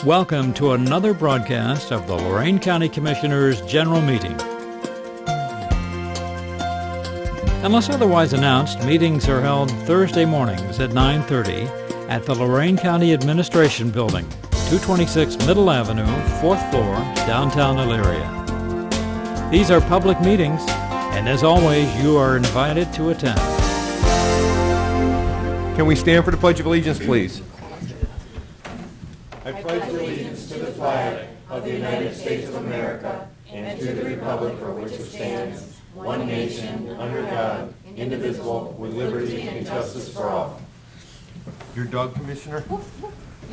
Welcome to another broadcast of the Lorain County Commissioners' General Meeting. Unless otherwise announced, meetings are held Thursday mornings at 9:30 at the Lorain County Administration Building, 226 Middle Avenue, 4th floor, downtown Elyria. These are public meetings, and as always, you are invited to attend. Can we stand for the Pledge of Allegiance, please? I pledge allegiance to the flag of the United States of America and to the republic for which it stands, one nation, under God, indivisible, with liberty and justice for all. Your dog, Commissioner? You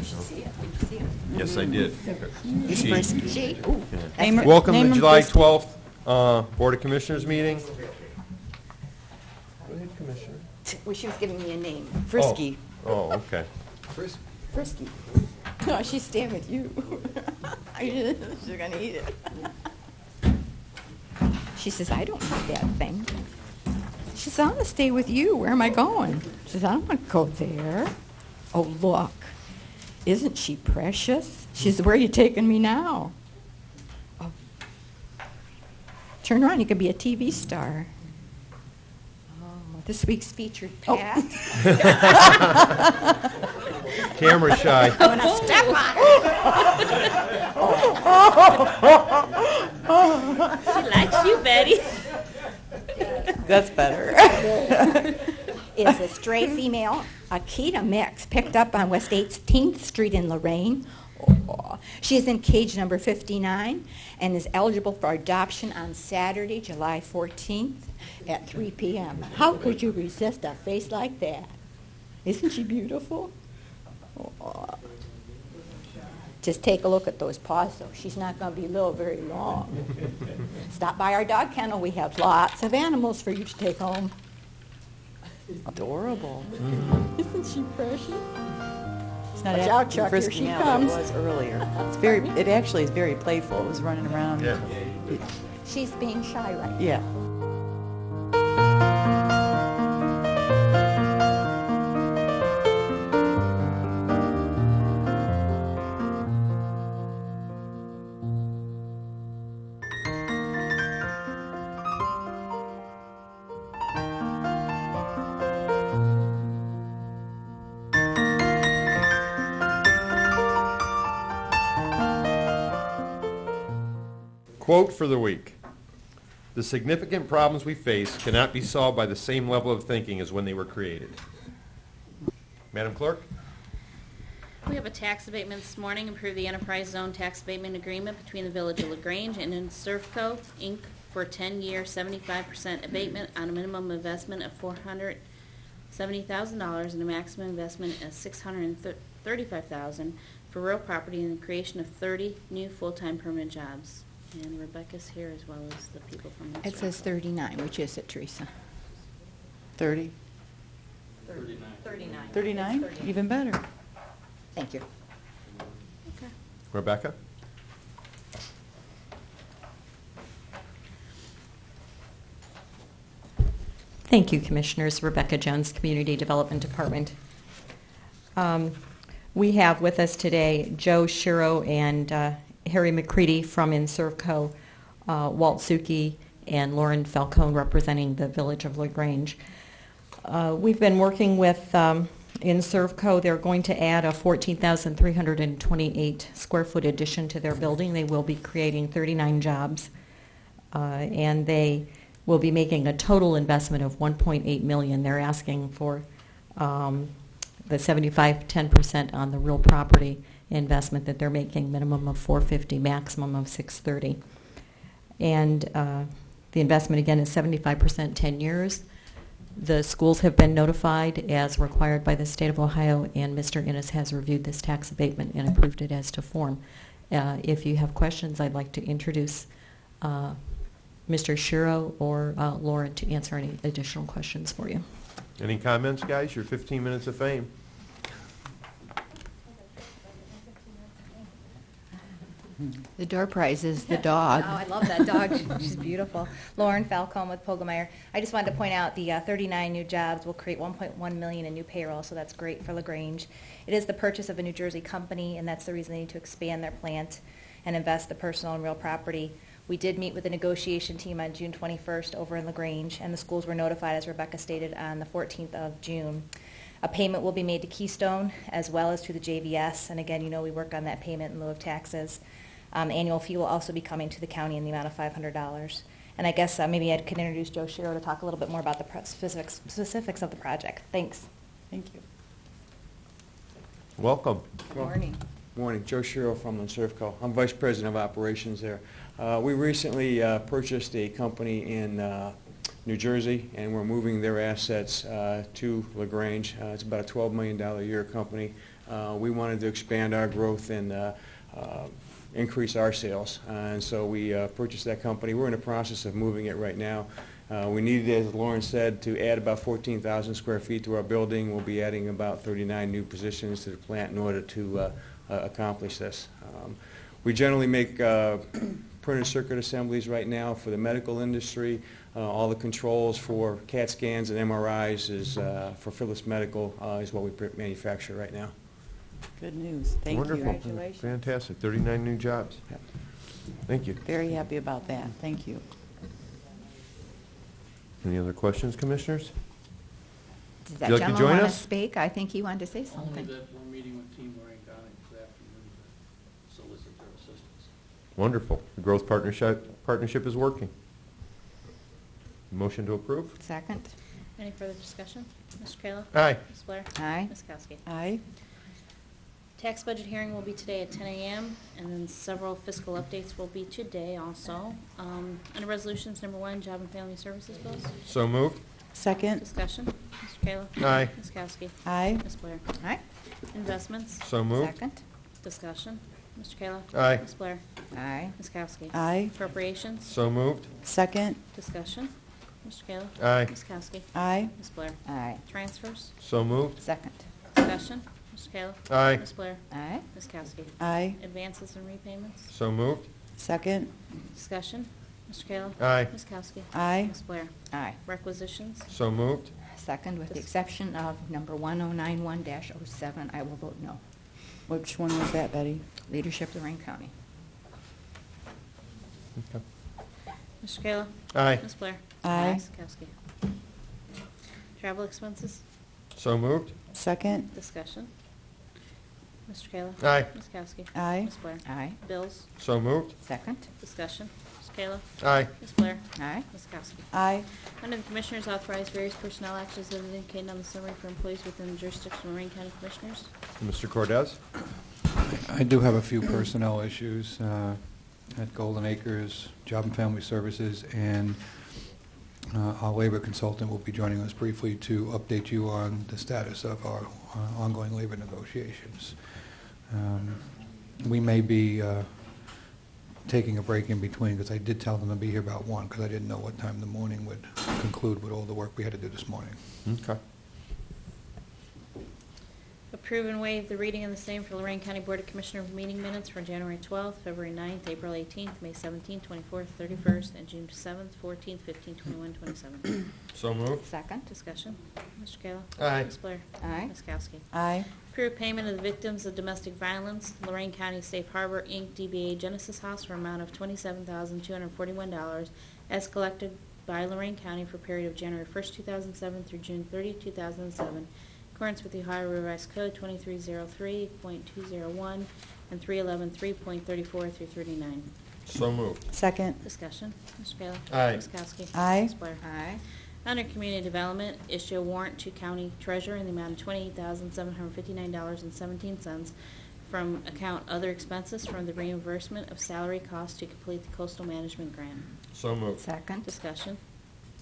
should see it. Did you see it? Yes, I did. He's frisky. She. Welcome to July 12th Board of Commissioners meeting. Go ahead, Commissioner. Well, she was giving me a name. Frisky. Oh, okay. Frisky. No, she's staying with you. She's going to eat it. She says, I don't want that thing. She says, I want to stay with you. Where am I going? She says, I don't want to go there. Oh, look. Isn't she precious? She says, where are you taking me now? Oh. Turn around. You could be a TV star. Oh, this week's featured Pat. Camera shy. I'm going to step on it. She likes you, Betty. That's better. Is a stray female Akita mix picked up on West 18th Street in Lorain. Oh. She is in cage number 59 and is eligible for adoption on Saturday, July 14th at 3 p.m. How could you resist a face like that? Isn't she beautiful? Oh. Just take a look at those paws, though. She's not going to be little very long. Stop by our dog kennel. We have lots of animals for you to take home. Adorable. Isn't she precious? It's not Watch out, Chuck. Here she now, comes. It was earlier. It's very. It actually is very playful. It was running around. Yeah. She's being shy right now. Yeah. Quote for the week. The significant problems we face cannot be solved by the same level of thinking as when they were created. Madam Clerk? We have a tax abatement this morning. Approve the enterprise zone tax abatement agreement between the Village of LaGrange and Surfco, Inc. for a 10-year 75% abatement on a minimum investment of $470,000 and a maximum investment of $635,000 for real property and the creation of 30 new full-time permanent jobs. And Rebecca's here as well as the people from the It says 39. Which is it, Teresa? 30. 39. 39? Even better. Thank you. Okay. Rebecca? Thank you, Commissioners. Rebecca Jones, Community Development Department. We have with us today Joe Shiro and Harry McCready from Inservco, Walt Suki, and Lauren Falcone representing the Village of LaGrange. We've been working with Inservco. They're going to add a 14,328 square foot addition to their building. They will be creating 39 jobs, and they will be making a total investment of $1.8 million. They're asking for the 10% on the real property investment that they're making, minimum of $450, maximum of $630. And the investment again is 75%, 10 years. The schools have been notified as required by the state of Ohio, and Mr. Innes has reviewed this tax abatement and approved it as to form. If you have questions, I'd like to introduce Mr. Shiro or Lauren to answer any additional questions for you. Any comments, guys? Your 15 minutes of fame. The door prize is the dog. Oh, I love that dog. She's beautiful. Lauren Falcone with Pogemeyer. I just wanted to point out the 39 new jobs will create $1.1 million in new payroll, so that's great for LaGrange. It is the purchase of a New Jersey company, and that's the reason they need to expand their plant and invest the personal and real property. We did meet with the negotiation team on June 21st over in LaGrange, and the schools were notified, as Rebecca stated, on the 14th of June. A payment will be made to Keystone as well as to the JVS, and again, you know we work on that payment in lieu of taxes. Annual fee will also be coming to the county in the amount of $500. And I guess maybe I could introduce Joe Shiro to talk a little bit more about the specifics of the project. Thanks. Thank you. Welcome. Good morning. Morning, Joe Shiro from Surfco. I'm Vice President of Operations there. We recently purchased a company in New Jersey, and we're moving their assets to LaGrange. It's about a $12 million a year company. We wanted to expand our growth and increase our sales, and so we purchased that company. We're in the process of moving it right now. We needed, as Lauren said, to add about 14,000 square feet to our building. We'll be adding about 39 new positions to the plant in order to accomplish this. We generally make printed circuit assemblies right now for the medical industry. All the controls for CAT scans and MRIs is for Phyllis Medical is what we manufacture right now. Good news. Thank Wonderful. you. Congratulations. Fantastic. 39 new jobs. Yep. Thank you. Very happy about that. Thank you. Any other questions, Commissioners? Does that Would you like to gentleman join want to us? speak? I think he wanted to say Only something. that we're meeting with Team Lorain County this afternoon to solicit their assistance. Wonderful. The growth partnership is working. Motion to approve? Second. Any further discussion? Mr. Kayla? Aye. Ms. Blair? Aye. Ms. Kowski? Aye. Tax budget hearing will be today at 10 a.m., and then several fiscal updates will be today also. Under resolutions, number 1, Job and Family Services bills. So moved. Second. Discussion. Mr. Kayla? Aye. Ms. Kowski? Aye. Ms. Blair? Aye. Investments. So moved. Second. Discussion. Mr. Kayla? Aye. Ms. Blair? Aye. Ms. Kowski? Aye. Appropriations. So moved. Second. Discussion. Mr. Kayla? Aye. Ms. Kowski? Aye. Ms. Blair? Aye. Transfers. So moved. Second. Discussion. Mr. Kayla? Aye. Ms. Blair? Aye. Ms. Kowski? Aye. Advances and repayments. So moved. Second. Discussion. Mr. Kayla? Aye. Ms. Kowski? Aye. Ms. Blair? Aye. Requisitions. So moved. Second, with the exception of number 1091-07, I will vote no. Which one was that, Betty? Leadership Lorain County. Okay. Mr. Kayla? Aye. Ms. Blair? Aye. Ms. Kowski? Travel expenses. So moved. Second. Discussion. Mr. Kayla? Aye. Ms. Kowski? Aye. Ms. Blair? Aye. Bills. So moved. Second. Discussion. Mr. Kayla? Aye. Ms. Blair? Aye. Ms. Kowski? Aye. Under the Commissioners, authorize various personnel actions as indicated on the summary for employees within the jurisdiction of Lorain County Commissioners. Mr. Cordez? I do have a few personnel issues at Golden Acres, Job and Family Services, and our labor consultant will be joining us briefly to update you on the status of our ongoing labor negotiations. We may be taking a break in between, because I did tell them to be here about 1, because I didn't know what time the morning would conclude with all the work we had to do this morning. Okay. Approve and waive the reading of the same for Lorain County Board of Commissioners meeting minutes for January 12th, February 9th, April 18th, May 17th, 24th, 31st, and June 7th, 14th, 15th, 21, 27. So moved. Second. Discussion. Mr. Kayla? Aye. Ms. Blair? Aye. Ms. Kowski? Aye. Approve payment of the victims of domestic violence, Lorain County Safe Harbor, Inc., DBA Genesis House, for an amount of $27,241 as collected by Lorain County for a period of January 1st, 2007 through June 30, 2007, in accordance with the Ohio Revised Code 2303.201 and 311.3.34 through 39. So moved. Second. Discussion. Mr. Kayla? Aye. Ms. Kowski? Aye. Ms. Blair? Aye. Under Community Development, issue a warrant to County Treasurer in the amount of $28,759.17 from account other expenses from the reimbursement of salary costs to complete the coastal management grant. So moved. Second. Discussion.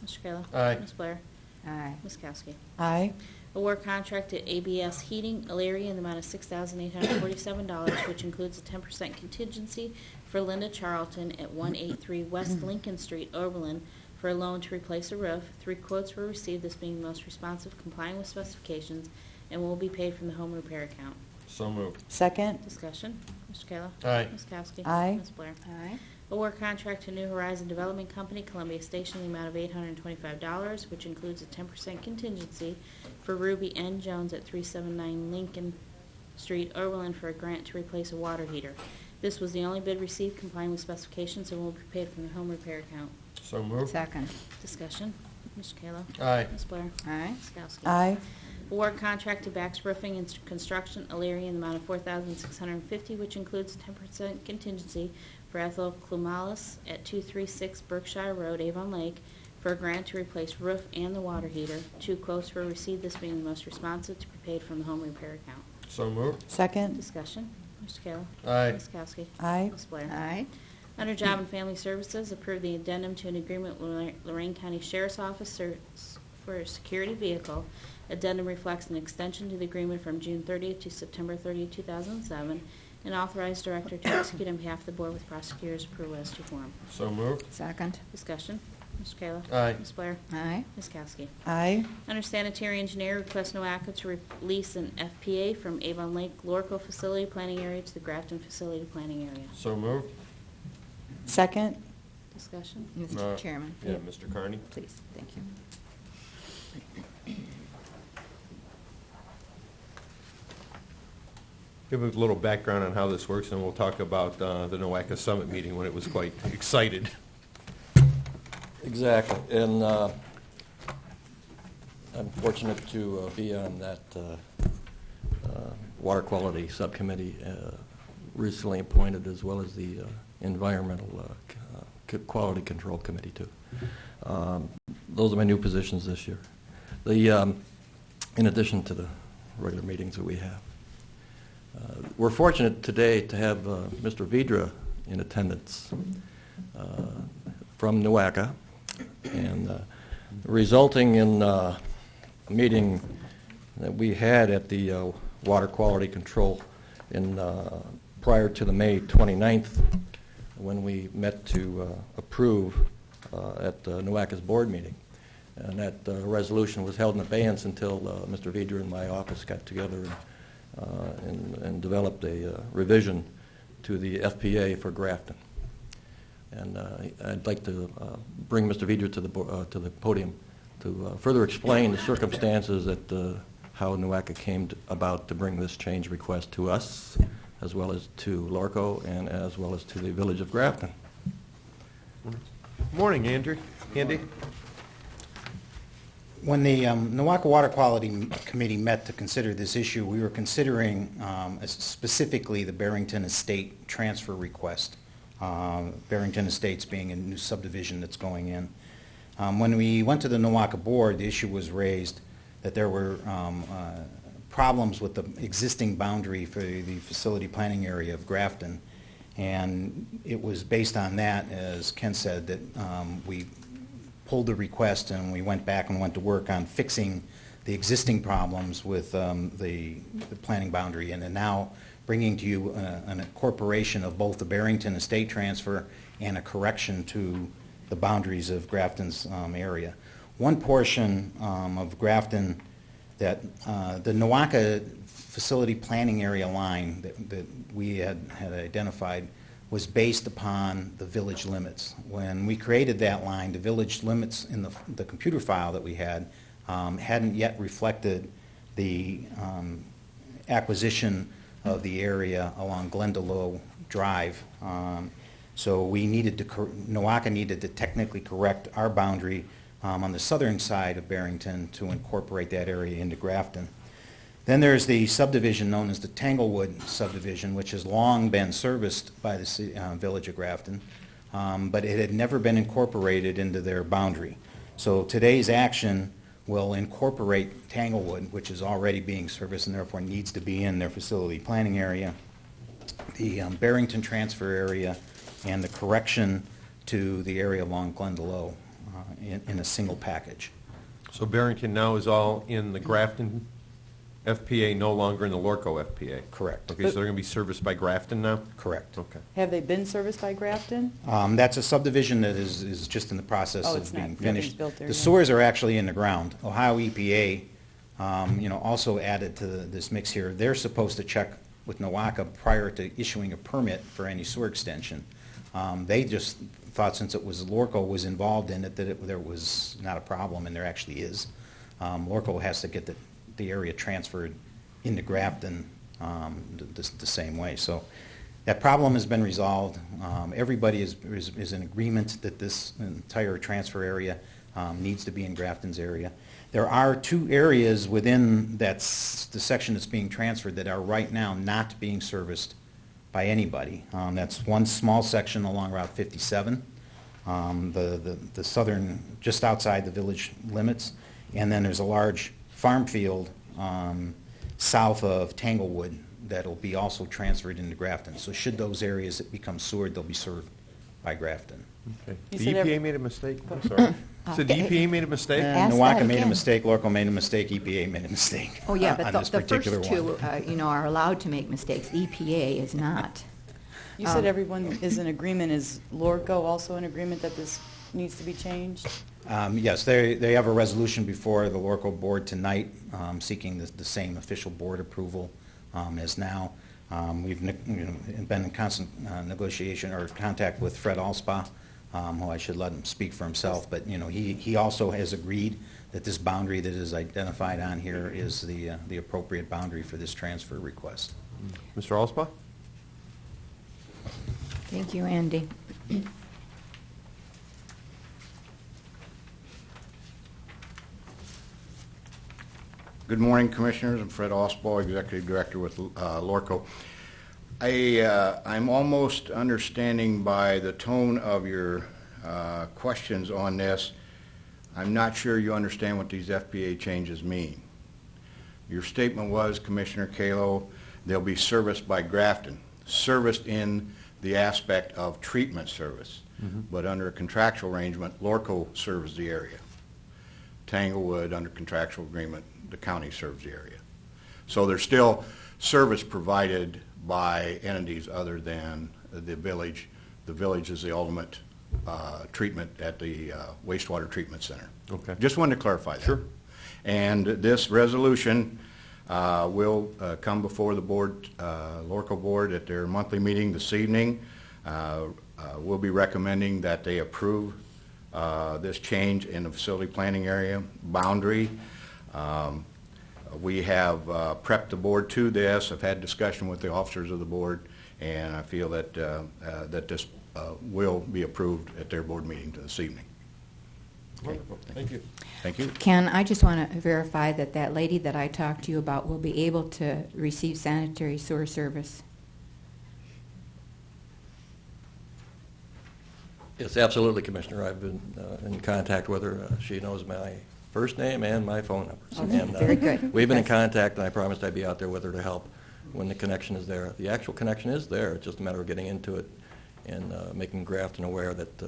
Mr. Kayla? Aye. Ms. Blair? Aye. Ms. Kowski? Aye. Award contract to ABS Heating, Elyria, in the amount of $6,847, which includes a 10% contingency for Linda Charlton at 183 West Lincoln Street, Oberlin, for a loan to replace a roof. 3 quotes were received, this being the most responsive, complying with specifications, and will be paid from the home repair account. So moved. Second. Discussion. Mr. Kayla? Aye. Ms. Kowski? Aye. Ms. Blair? Aye. Award contract to New Horizon Development Company, Columbia Station, in the amount of $825, which includes a 10% contingency for Ruby N. Jones at 379 Lincoln Street, Oberlin, for a grant to replace a water heater. This was the only bid received complying with specifications and will be paid from the home repair account. So moved. Second. Discussion. Mr. Kayla? Aye. Ms. Blair? Aye. Ms. Kowski? Aye. Award contract to Bax Roofing and Construction, Elyria, in the amount of $4,650, which includes 10% contingency for Ethel Klumalis at 236 Berkshire Road, Avon Lake, for a grant to replace roof and the water heater. 2 quotes were received, this being the most responsive, to be paid from the home repair account. So moved. Second. Discussion. Mr. Kayla? Aye. Ms. Kowski? Aye. Ms. Blair? Aye. Under Job and Family Services, approve the addendum to an agreement with Lorain County Sheriff's Office for a security vehicle. Addendum reflects an extension to the agreement from June 30th to September 30th, 2007, and authorized director to execute on behalf of the board with prosecutor's approval as to form. So moved. Second. Discussion. Mr. Kayla? Aye. Ms. Blair? Aye. Ms. Kowski? Aye. Under Sanitary Engineer, request NOACA to release an FPA from Avon Lake Lorco Facility Planning Area to the Grafton Facility Planning Area. So moved. Second. Discussion. Mr. Chairman. Yeah, Mr. Carney. Please, thank you. Give a little background on how this works, and we'll talk about the NOACA Summit meeting when it was quite excited. Exactly, and I'm fortunate to be on that Water Quality Subcommittee, recently appointed, as well as the Environmental Quality Control Committee, too. Those are my new positions this year. In addition to the regular meetings that we have. We're fortunate today to have Mr. Vidra in attendance from NOACA, and resulting in a meeting that we had at the Water Quality Control prior to the May 29th, when we met to approve at NOACA's board meeting. And that resolution was held in abeyance until Mr. Vidra and my office got together and developed a revision to the FPA for Grafton. And I'd like to bring Mr. Vidra to the podium to further explain the circumstances that how NOACA came about to bring this change request to us, as well as to Lorco, and as well as to the village of Grafton. Morning, Andrew. Andy. When the NOACA Water Quality Committee met to consider this issue, we were considering specifically the Barrington Estate transfer request. Barrington Estates being a new subdivision that's going in. When we went to the NOACA board, the issue was raised that there were problems with the existing boundary for the facility planning area of Grafton. And it was based on that, as Ken said, that we pulled the request and we went back and went to work on fixing the existing problems with the planning boundary, and then now bringing to you an incorporation of both the Barrington Estate transfer and a correction to the boundaries of Grafton's area. One portion of Grafton that the NOACA facility planning area line that we had identified was based upon the village limits. When we created that line, the village limits in the computer file that we had hadn't yet reflected the acquisition of the area along Glendalough Drive. So we needed to, NOACA needed to technically correct our boundary on the southern side of Barrington to incorporate that area into Grafton. Then there's the subdivision known as the Tanglewood subdivision, which has long been serviced by the village of Grafton, but it had never been incorporated into their boundary. So today's action will incorporate Tanglewood, which is already being serviced and therefore needs to be in their facility planning area, the Barrington transfer area, and the correction to the area along Glendalough in a single package. So Barrington now is all in the Grafton FPA, no longer in the Lorco FPA? Correct. Okay, so they're going to be serviced by Grafton now? Correct. Okay. Have they been serviced by Grafton? That's a subdivision that is just in the process Oh, of it's not- being nothing's finished. built there The yet. sewers are actually in the ground. Ohio EPA, also added to this mix here. They're supposed to check with NOACA prior to issuing a permit for any sewer extension. They just thought since it was Lorco was involved in it that there was not a problem, and there actually is. Lorco has to get the area transferred into Grafton the same way. So that problem has been resolved. Everybody is in agreement that this entire transfer area needs to be in Grafton's area. There are 2 areas within the section that's being transferred that are right now not being serviced by anybody. That's one small section along Route 57, the southern, just outside the village limits, and then there's a large farm field south of Tanglewood that'll be also transferred into Grafton. So should those areas become sewered, they'll be served by Grafton. Okay. You The said EPA made a mistake? I'm sorry. So the EPA made a mistake? Ask NOACA that made a again. mistake, Lorco made a mistake, EPA made a mistake. Oh, yeah, on but this the particular first one. two, are allowed to make mistakes. The EPA is not. You said everyone is in agreement. Is Lorco also in agreement that this needs to be changed? Yes, they have a resolution before the Lorco board tonight seeking the same official board approval as now. We've been in constant negotiation or contact with Fred Alspa, who I should let him speak for himself, but he also has agreed that this boundary that is identified on here is the appropriate boundary for this transfer request. Mr. Alspa? Thank you, Andy. Good morning, Commissioners. I'm Fred Osball, Executive Director with Lorco. I'm almost understanding by the tone of your questions on this, I'm not sure you understand what these FPA changes mean. Your statement was, Commissioner Kalo, they'll be serviced by Grafton, serviced in the aspect of treatment service, but under a contractual arrangement, Lorco serves the area. Tanglewood, under contractual agreement, the county serves the area. So there's still service provided by entities other than the village. The village is the ultimate treatment at the wastewater treatment center. Okay. Just wanted to clarify that. Sure. And this resolution will come before the board, Lorco board, at their monthly meeting this evening. We'll be recommending that they approve this change in the facility planning area boundary. We have prepped the board to this. I've had discussion with the officers of the board, and I feel that that this will be approved at their board meeting this evening. Wonderful. Thank you. Thank you. Ken, I just want to verify that that lady that I talked to you about will be able to receive sanitary sewer service. Yes, absolutely, Commissioner. I've been in contact with her. She knows my first name and my phone number. Okay, And, very good. We've been in Yes. contact, and I promised I'd be out there with her to help when the connection is there. The actual connection is there. It's just a matter of getting into it and making Grafton aware that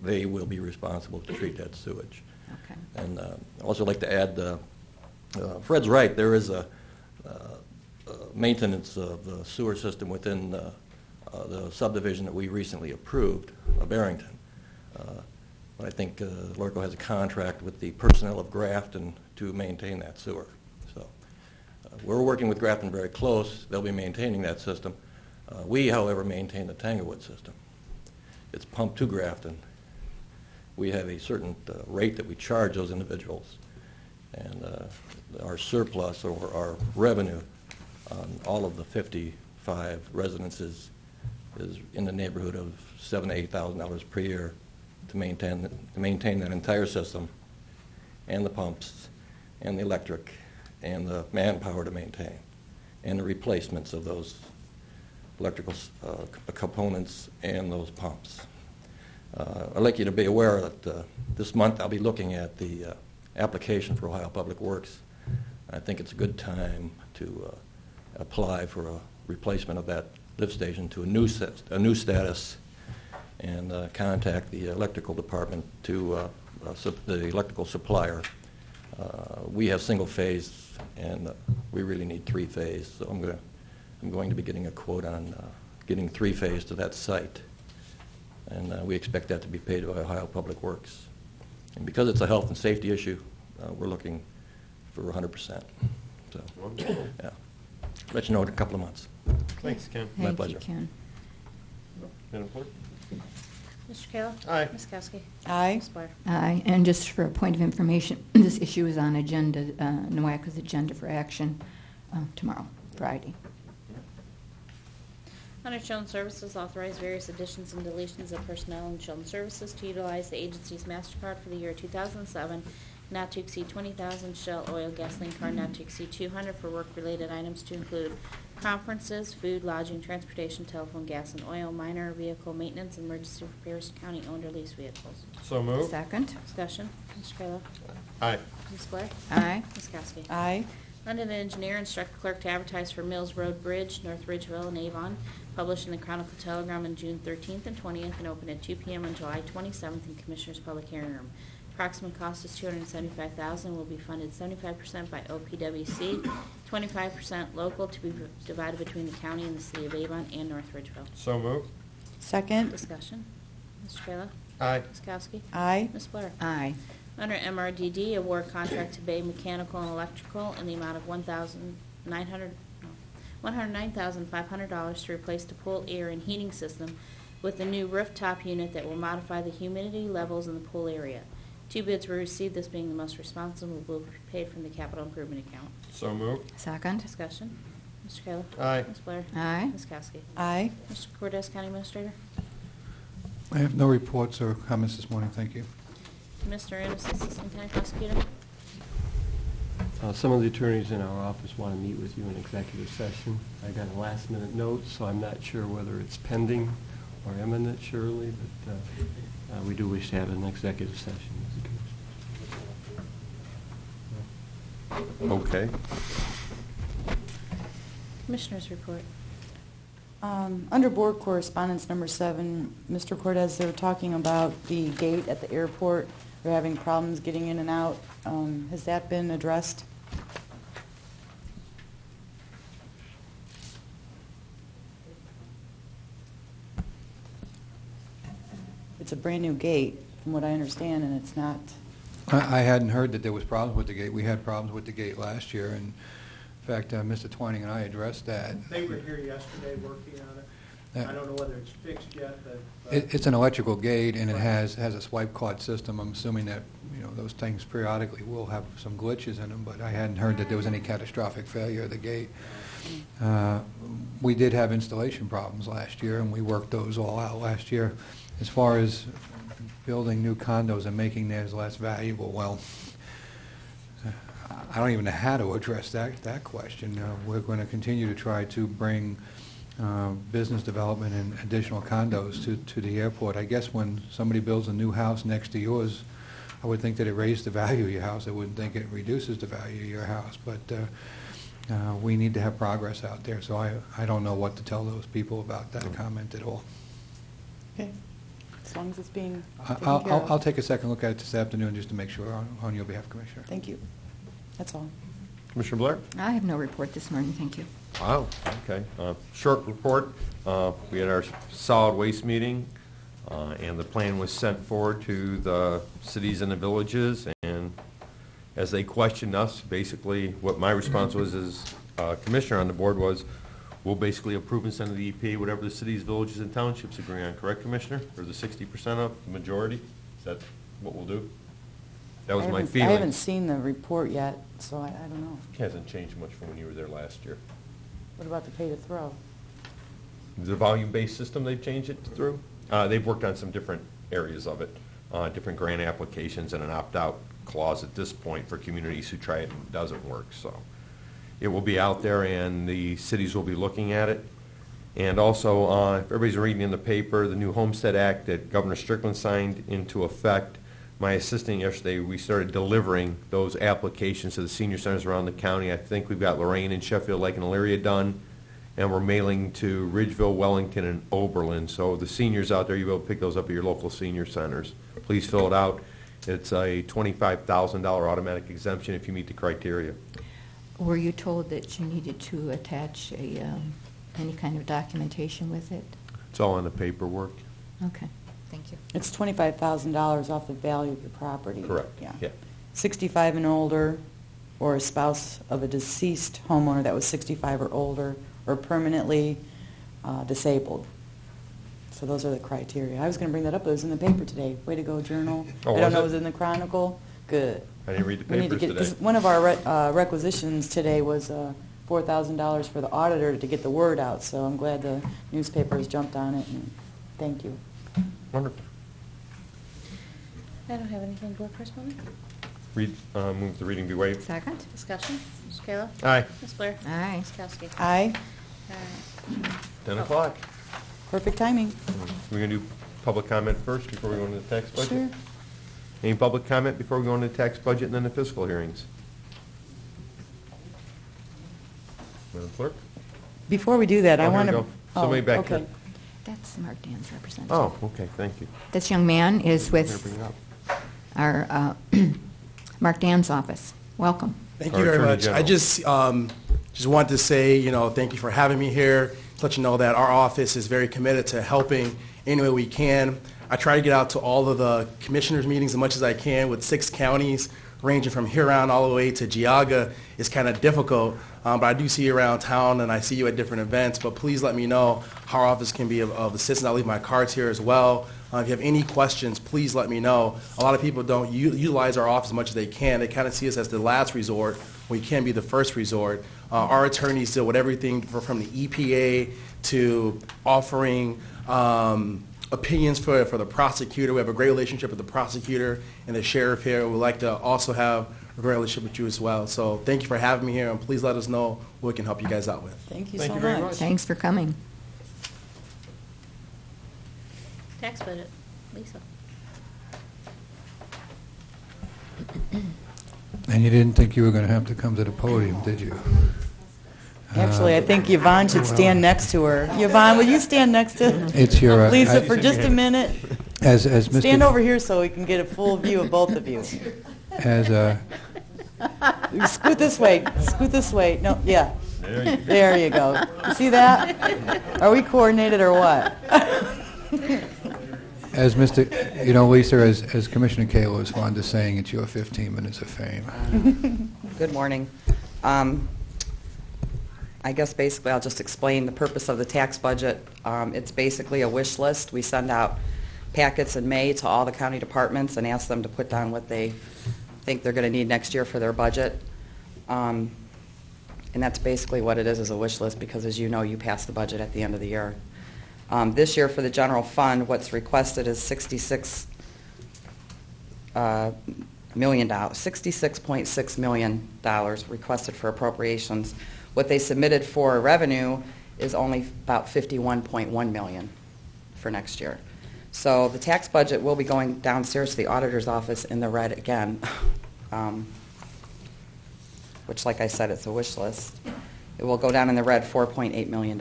they will be responsible to treat that sewage. Okay. And I'd also like to add, Fred's right, there is a maintenance of the sewer system within the subdivision that we recently approved, Barrington. But I think Lorco has a contract with the personnel of Grafton to maintain that sewer. So we're working with Grafton very close. They'll be maintaining that system. We, however, maintain the Tanglewood system. It's pumped to Grafton. We have a certain rate that we charge those individuals. And our surplus or our revenue on all of the 55 residences is in the neighborhood of $7,000 to $8,000 per year to maintain that entire system, and the pumps, and the electric, and the manpower to maintain, and the replacements of those electrical components and those pumps. I'd like you to be aware that this month I'll be looking at the application for Ohio Public Works. I think it's a good time to apply for a replacement of that lift station to a new status, and contact the electrical department to the electrical supplier. We have single phase, and we really need 3-phase. So I'm going to be getting a quote on getting 3-phase to that site, and we expect that to be paid by Ohio Public Works. And because it's a health and safety issue, we're looking for 100%. So, Wonderful. yeah. let you know in a couple of months. Thanks, Ken. My Thank pleasure. you, Ken. Madam Clerk? Mr. Kayla? Aye. Ms. Kowski? Aye. Ms. Blair? Aye, and just for a point of information, this issue is on agenda, NOAC's agenda for action tomorrow, Friday. Under Children's Services, authorize various additions and deletions of personnel in Children's Services to utilize the agency's MasterCard for the year 2007, not to exceed 20,000, Shell Oil Gasoline Card not to exceed 200 for work-related items to include conferences, food, lodging, transportation, telephone, gas, and oil, minor vehicle maintenance, and emergency repairs, county-owned or leased vehicles. So moved. Second. Discussion. Mr. Kayla? Aye. Ms. Blair? Aye. Ms. Kowski? Aye. Under the engineer, instruct the clerk to advertise for Mills Road Bridge, North Ridgeville and Avon, published in the Chronicle Telegram on June 13th and 20th, and open at 2 p.m. on July 27th in Commissioners' Public Hearing Room. Approximate cost is $275,000, will be funded 75% by OPWC, 25% local, to be divided between the county and the city of Avon and North Ridgeville. So moved. Second. Discussion. Mr. Kayla? Aye. Ms. Kowski? Aye. Ms. Blair? Aye. Under MRDD, award contract to Bay Mechanical and Electrical in the amount of $109,500 to replace the pool air and heating system with a new rooftop unit that will modify the humidity levels in the pool area. 2 bids were received, this being the most responsible will be paid from the capital improvement account. So moved. Second. Discussion. Mr. Kayla? Aye. Ms. Blair? Aye. Ms. Kowski? Aye. Mr. Cordes, County Administrator? I have no reports or comments this morning, thank you. Mr. Ennis, Assistant County Prosecutor? Some of the attorneys in our office want to meet with you in executive session. I got a last-minute note, so I'm not sure whether it's pending or imminent, Shirley, but we do wish to have an executive session. Okay. Commissioners report. Under board correspondence number 7, Mr. Cortez, they were talking about the gate at the airport. We're having problems getting in and out. Has that been addressed? It's a brand-new gate, from what I understand, and it's not... I hadn't heard that there was problems with the gate. We had problems with the gate last year, and in fact, Mr. Twining and I addressed that. They were here yesterday working on it. I don't know whether it's fixed yet, but... It's an electrical gate, and it has a swipe card system. I'm assuming that, those things periodically will have some glitches in them, but I hadn't heard that there was any catastrophic failure of the gate. We did have installation problems last year, and we worked those all out last year. As far as building new condos and making theirs less valuable, well, I don't even know how to address that question. We're going to continue to try to bring business development and additional condos to the airport. I guess when somebody builds a new house next to yours, I would think that it raised the value of your house. I wouldn't think it reduces the value of your house. But we need to have progress out there, so I don't know what to tell those people about that comment at all. Okay. As long as it's being taken care of. I'll take a second look at it this afternoon just to make sure on your behalf, Commissioner. Thank you. That's all. Commissioner Blair? I have no report this morning, thank you. Wow, okay. Short report. We had our solid waste meeting, and the plan was sent forward to the cities and the villages, and as they questioned us, basically what my response was as commissioner on the board was, we'll basically approve and send to the EPA whatever the cities, villages, and townships agree on, correct, Commissioner? Or the 60% of, the majority? Is that what we'll do? That was my feeling. I haven't seen the report yet, so I don't know. It hasn't changed much from when you were there last year. What about the pay to throw? The volume-based system they've changed it through? They've worked on some different areas of it, different grant applications and an opt-out clause at this point for communities who try it and it doesn't work. So it will be out there and the cities will be looking at it. And also, if everybody's reading in the paper, the new Homestead Act that Governor Strickland signed into effect, my assistant yesterday, we started delivering those applications to the senior centers around the county. I think we've got Lorain and Sheffield Lake and Elyria done, and we're mailing to Ridgeville, Wellington, and Oberlin. So the seniors out there, you'll be able to pick those up at your local senior centers. Please fill it out. It's a $25,000 automatic exemption if you meet the criteria. Were you told that you needed to attach any kind of documentation with it? It's all on the paperwork. Okay, thank you. It's $25,000 off the value of your property. Correct. Yeah. Yeah. 65 and older, or a spouse of a deceased homeowner that was 65 or older or permanently disabled. So those are the criteria. I was going to bring that up, but it was in the paper today. Way to go, Journal. Oh, I don't was know, it? it was in the Chronicle. Good. I didn't read the We need to papers get, today. 'cause one of our requisitions today was $4,000 for the auditor to get the word out, so I'm glad the newspapers jumped on it, and thank you. Wonderful. I don't have anything. Go first, Mona. Move the reading be waived. Second? Discussion. Mr. Kayla? Aye. Ms. Blair? Aye. Ms. Kowski? Aye. All right. 10 o'clock. Perfect timing. We're going to do public comment first before we go into the tax budget? Sure. Any public comment before we go into the tax budget and then the fiscal hearings? Madam Clerk? Before we do that, I Oh, here want we to... go. Somebody back here. That's Mark Dan's representative. Oh, okay, thank you. This young man is I'm gonna with bring it up. our Mark Dan's office. Welcome. Thank Our you very Attorney much. I General. just want to say, thank you for having me here. To let you know that our office is very committed to helping any way we can. I try to get out to all of the commissioners' meetings as much as I can with 6 counties, ranging from Huron all the way to Geauga. It's kind of difficult, but I do see you around town and I see you at different events. But please let me know how our office can be of assistance. I'll leave my cards here as well. If you have any questions, please let me know. A lot of people don't utilize our office as much as they can. They kind of see us as the last resort. We can be the first resort. Our attorneys deal with everything from the EPA to offering opinions for the prosecutor. We have a great relationship with the prosecutor and the sheriff here. We'd like to also have a great relationship with you as well. So thank you for having me here, and please let us know what we can help you guys out with. Thank you Thank so you very much. much. Thanks for coming. Tax budget. Lisa? And you didn't think you were going to have to come to the podium, did you? Actually, I think Yvonne should stand next to her. Yvonne, will you stand next to It's your, Lisa for just a minute? As Mr. Stand over here so we can get a full view of both of you. As Scoot this way. Scoot this way. No, yeah. There you go. There you go. You see that? Are we coordinated or what? As Mr., Lisa, as Commissioner Kayla is fond of saying, it's your 15 minutes of fame. Good morning. I guess basically I'll just explain the purpose of the tax budget. It's basically a wish list. We send out packets in May to all the county departments and ask them to put down what they think they're going to need next year for their budget. And that's basically what it is a wish list, because as you know, you pass the budget at the end of the year. This year for the general fund, what's requested is $66 million, $66.6 million requested for appropriations. What they submitted for revenue is only about $51.1 million for next year. So the tax budget will be going downstairs to the auditor's office in the red again, which, like I said, it's a wish list. It will go down in the red $4.8 million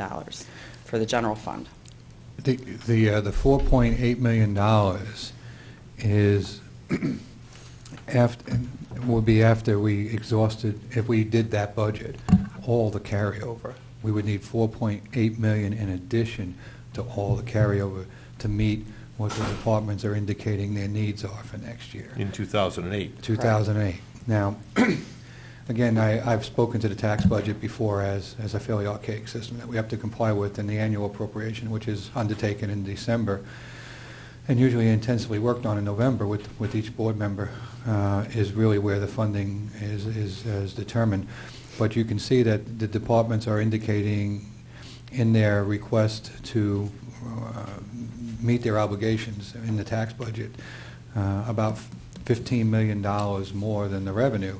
for the general fund. The $4.8 million is will be after we exhausted, if we did that budget, all the carryover. We would need $4.8 million in addition to all the carryover to meet what the departments are indicating their needs are for next year. In 2008. 2008. Now, again, I've spoken to the tax budget before as a fairly archaic system that we have to comply with in the annual appropriation, which is undertaken in December and usually intensively worked on in November with each board member, is really where the funding is determined. But you can see that the departments are indicating in their request to meet their obligations in the tax budget about $15 million more than the revenue.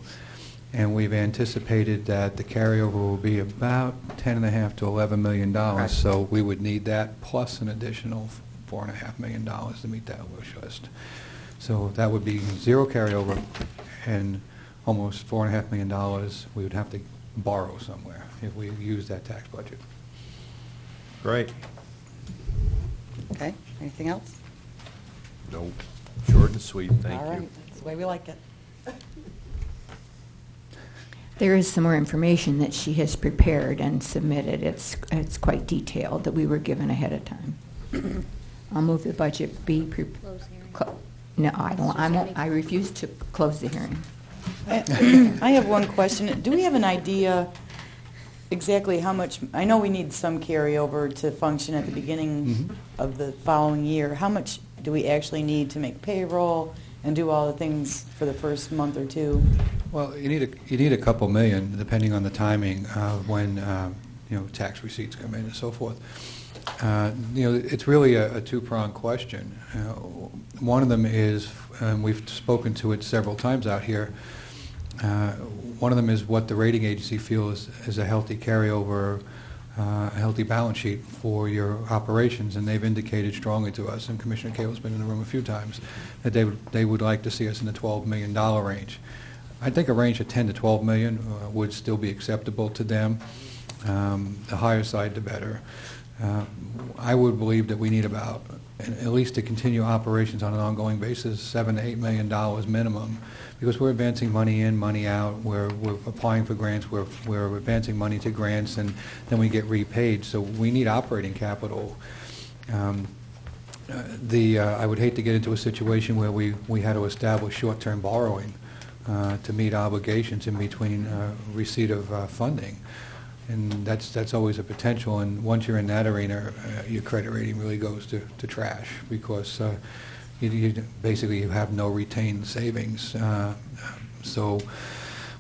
And we've anticipated that the carryover will be about $10.5 to $11 million. Correct. So we would need that plus an additional $4.5 million to meet that wish list. So that would be zero carryover and almost $4.5 million we would have to borrow somewhere if we use that tax budget. Great. Okay, anything else? Nope. Short and sweet, thank All you. right, that's the way we like it. There is some more information that she has prepared and submitted. It's quite detailed that we were given ahead of time. I'll move the budget be Close hearing. no, I don't. I refuse to close the hearing. I have one question. Do we have an idea exactly how much, I know we need some carryover to function at the beginning of the following year. How much do we actually need to make payroll and do all the things for the first month or two? Well, you need a couple million, depending on the timing of when tax receipts come in and so forth. It's really a two-pronged question. One of them is, and we've spoken to it several times out here. One of them is what the rating agency feels is a healthy carryover, a healthy balance sheet for your operations, and they've indicated strongly to us, and Commissioner Cable's been in the room a few times, that they would like to see us in the $12 million range. I think a range of 10 to 12 million would still be acceptable to them. The higher side, the better. I would believe that we need about, at least to continue operations on an ongoing basis, $7 to $8 million minimum, because we're advancing money in, money out. We're applying for grants. We're advancing money to grants, and then we get repaid. So we need operating capital. I would hate to get into a situation where we had to establish short-term borrowing to meet obligations in between receipt of funding. And that's always a potential. And once you're in that arena, your credit rating really goes to trash, because basically you have no retained savings. So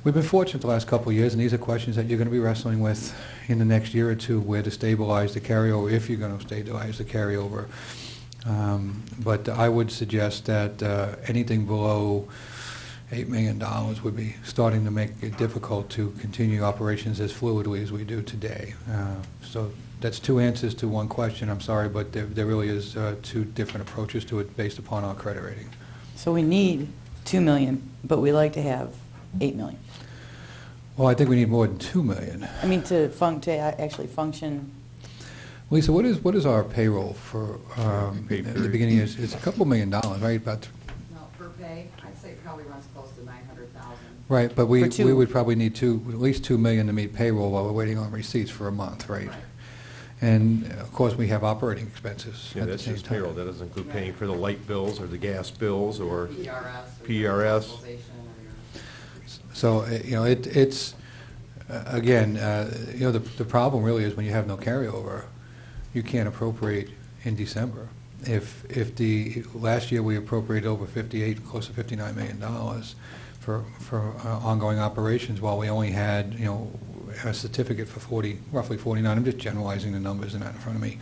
we've been fortunate the last couple of years, and these are questions that you're going to be wrestling with in the next year or two, where to stabilize the carryover, if you're going to stabilize the carryover. But I would suggest that anything below $8 million would be starting to make it difficult to continue operations as fluidly as we do today. So that's two answers to one question. I'm sorry, but there really is two different approaches to it based upon our credit rating. So we need $2 million, but we like to have $8 million. Well, I think we need more than $2 million. I mean, to actually function. Lisa, what is our payroll for at the beginning? It's a couple $1 million, right? About. No, per pay, I'd say it probably runs close to $900,000. Right, but we would probably need at least $2 million to meet payroll while we're waiting on receipts for a month, right? And of course, we have operating expenses. Yeah, at that's the same just time. payroll. That doesn't include paying for the light bills or the gas bills or PRS. So it's again, the problem really is when you have no carryover, you can't appropriate in December. If the last year we appropriated over close to $59 million for ongoing operations, while we only had a certificate for roughly 49. I'm just generalizing the numbers, and not in front of me.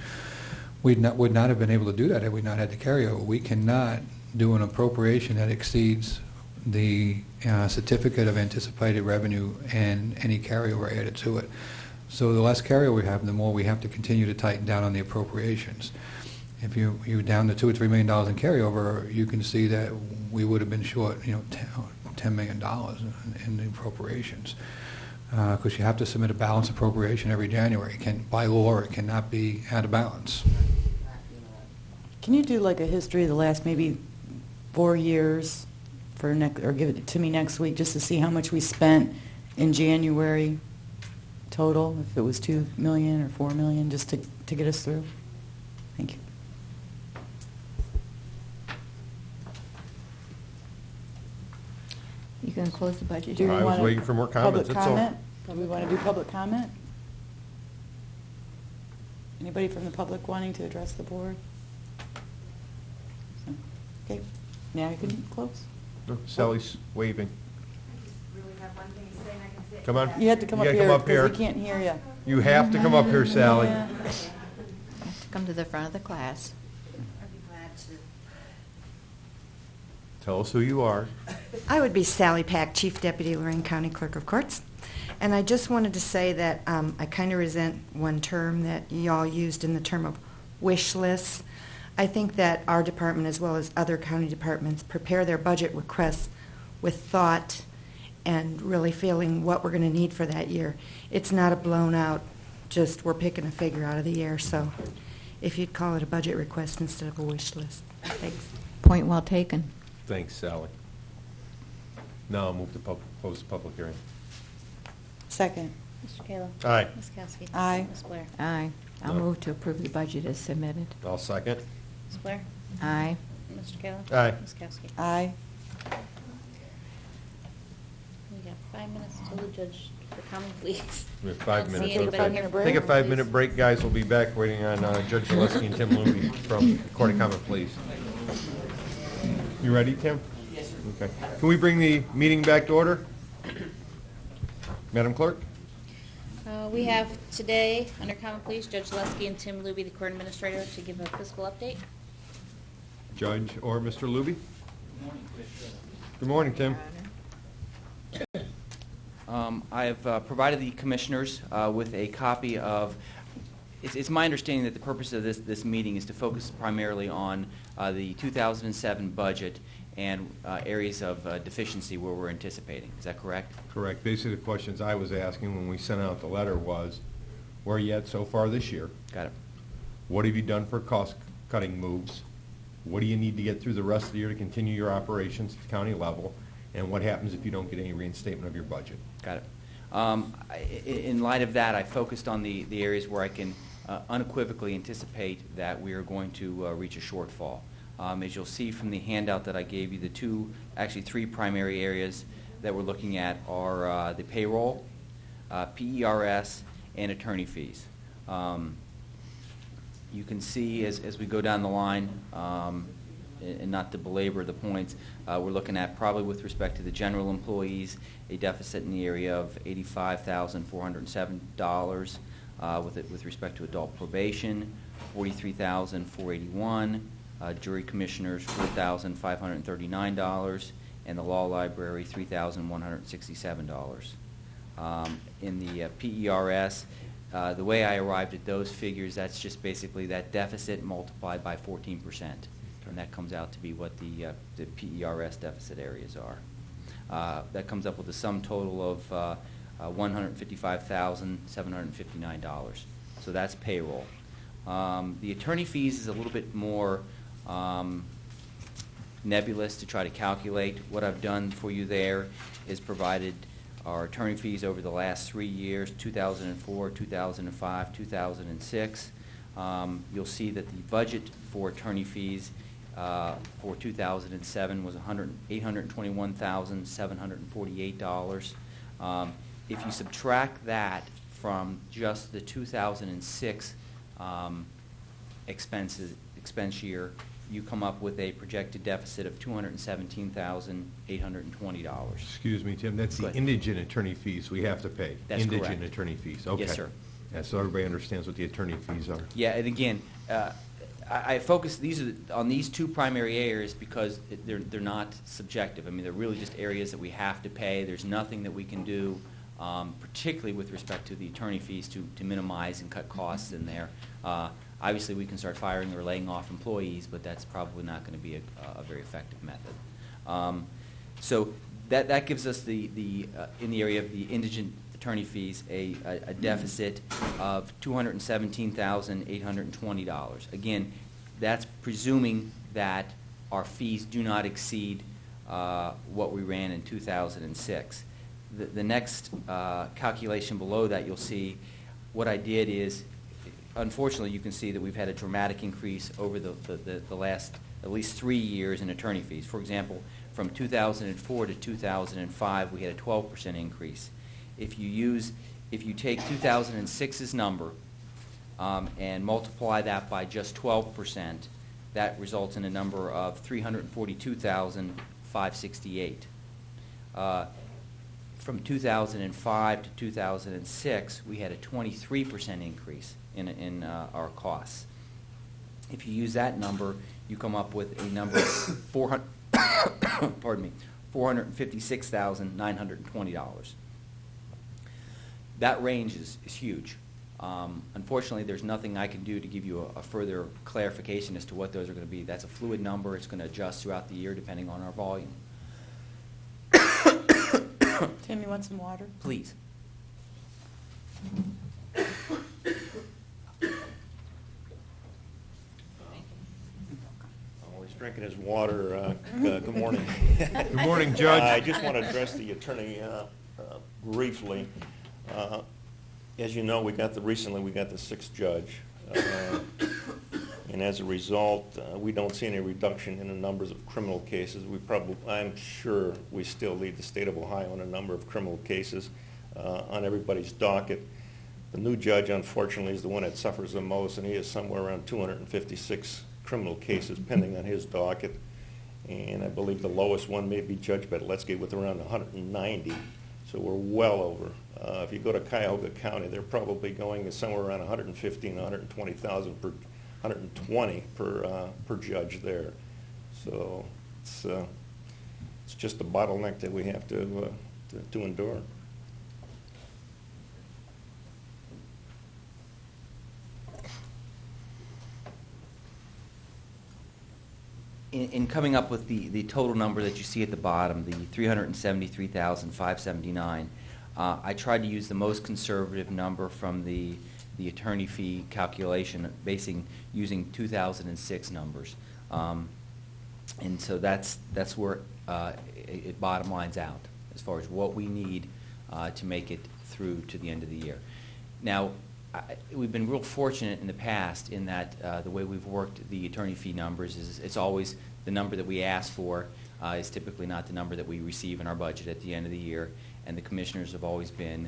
Would not have been able to do that had we not had the carryover. We cannot do an appropriation that exceeds the certificate of anticipated revenue and any carryover added to it. So the less carryover we have, the more we have to continue to tighten down on the appropriations. If you're down to $2 or $3 million in carryover, you can see that we would have been short, $10 million in the appropriations, because you have to submit a balanced appropriation every January. By law, it cannot be out of balance. Can you do like a history of the last maybe 4 years or give it to me next week, just to see how much we spent in January total, if it was $2 million or $4 million, just to get us through? Thank you. You can close the budget. Do we I was want waiting for more comments, Public that's all. comment? Do we want to do public comment? Anybody from the public wanting to address the board? Okay, now you can close. No, Sally's waving. Come Come on. You have to come up gotta here come up because here. we can't hear you. You have to come up here, Sally. Yeah. You have to come to the front of the class. Tell us who you are. I would be Sally Pack, Chief Deputy Lorain County Clerk of Courts. And I just wanted to say that I kind of resent one term that y'all used in the term of wish lists. I think that our department, as well as other county departments, prepare their budget requests with thought and really feeling what we're going to need for that year. It's not a blown out, just we're picking a figure out of the air. So if you'd call it a budget request instead of a wish list. Thanks. Point well taken. Thanks, Sally. Now I'll move to close the public hearing. Second. Mr. Kayla. Aye. Ms. Kowski. Aye. Ms. Blair. Aye. I'll No. move to approve the budget as submitted. I'll second. Ms. Blair. Aye. Mr. Kayla. Aye. Ms. Kowski. Aye. 5 minutes till the judge for common pleas. We have 5 Don't minutes. see anybody Okay. here. Take a 5-minute break, guys. We'll be back waiting on Judge Zaleski and Tim Looney from the Court of Common Pleas. You ready, Tim? Yes, sir. Okay. Can we bring the meeting back to order? Madam Clerk? We have today, under common pleas, Judge Zaleski and Tim Luby, the court administrator, to give a fiscal update. Judge or Mr. Luby? Good morning, Tim. I have provided the commissioners with a copy of, it's my understanding that the purpose of this meeting is to focus primarily on the 2007 budget and areas of deficiency where we're anticipating. Is that correct? Correct. Basically, the questions I was asking when we sent out the letter was, where are you at so far this year? Got it. What have you done for cost-cutting moves? What do you need to get through the rest of the year to continue your operations at the county level? And what happens if you don't get any reinstatement of your budget? Got it. In light of that, I focused on the areas where I can unequivocally anticipate that we are going to reach a shortfall. As you'll see from the handout that I gave you, actually three primary areas that we're looking at are the payroll, PERS, and attorney fees. You can see as we go down the line, and not to belabor the points, we're looking at probably with respect to the general employees, a deficit in the area of $85,407. With respect to adult probation, $43,481. Jury commissioners, $4,539, and the law library, $3,167. In the PERS, the way I arrived at those figures, that's just basically that deficit multiplied by 14%, and that comes out to be what the PERS deficit areas are. That comes up with a sum total of $155,759. So that's payroll. The attorney fees is a little bit more nebulous to try to calculate. What I've done for you there is provided our attorney fees over the last 3 years, 2004, 2005, 2006. You'll see that the budget for attorney fees for 2007 was $821,748. If you subtract that from just the 2006 expense year, you come up with a projected deficit of $217,820. Excuse me, Tim, that's the indigent attorney fees we have to pay. That's correct. Indigent attorney fees, okay. Yes, sir. Yeah, so everybody understands what the attorney fees are. Yeah, and again, I focus on these two primary areas because they're not subjective. I mean, they're really just areas that we have to pay. There's nothing that we can do, particularly with respect to the attorney fees, to minimize and cut costs in there. Obviously, we can start firing or laying off employees, but that's probably not going to be a very effective method. So that gives us in the area of the indigent attorney fees a deficit of $217,820. Again, that's presuming that our fees do not exceed what we ran in 2006. The next calculation below that, you'll see what I did is, unfortunately, you can see that we've had a dramatic increase over the last at least 3 years in attorney fees. For example, from 2004 to 2005, we had a 12% increase. If you take 2006's number and multiply that by just 12%, that results in a number of $342,568. From 2005 to 2006, we had a 23% increase in our costs. If you use that number, you come up with a number of $456,920. That range is huge. Unfortunately, there's nothing I can do to give you a further clarification as to what those are going to be. That's a fluid number. It's going to adjust throughout the year depending on our volume. Tim, you want some water? Please. He's drinking his water. Good morning. Good morning, Judge. I just want to address the attorney briefly. As you know, recently we got the sixth judge, and as a result, we don't see any reduction in the numbers of criminal cases. I'm sure we still lead the state of Ohio in a number of criminal cases on everybody's docket. The new judge, unfortunately, is the one that suffers the most, and he has somewhere around 256 criminal cases pending on his docket. And I believe the lowest one may be Judge Bedletsky with around 190. So we're well over. If you go to Cuyahoga County, they're probably going somewhere around 115, 120,000 per 120 per judge there. So it's just a bottleneck that we have to endure. In coming up with the total number that you see at the bottom, the $373,579, I tried to use the most conservative number from the attorney fee calculation, using 2006 numbers, and so that's where it bottom lines out as far as what we need to make it through to the end of the year. Now, we've been real fortunate in the past in that the way we've worked the attorney fee numbers is it's always the number that we ask for is typically not the number that we receive in our budget at the end of the year, and the commissioners have always been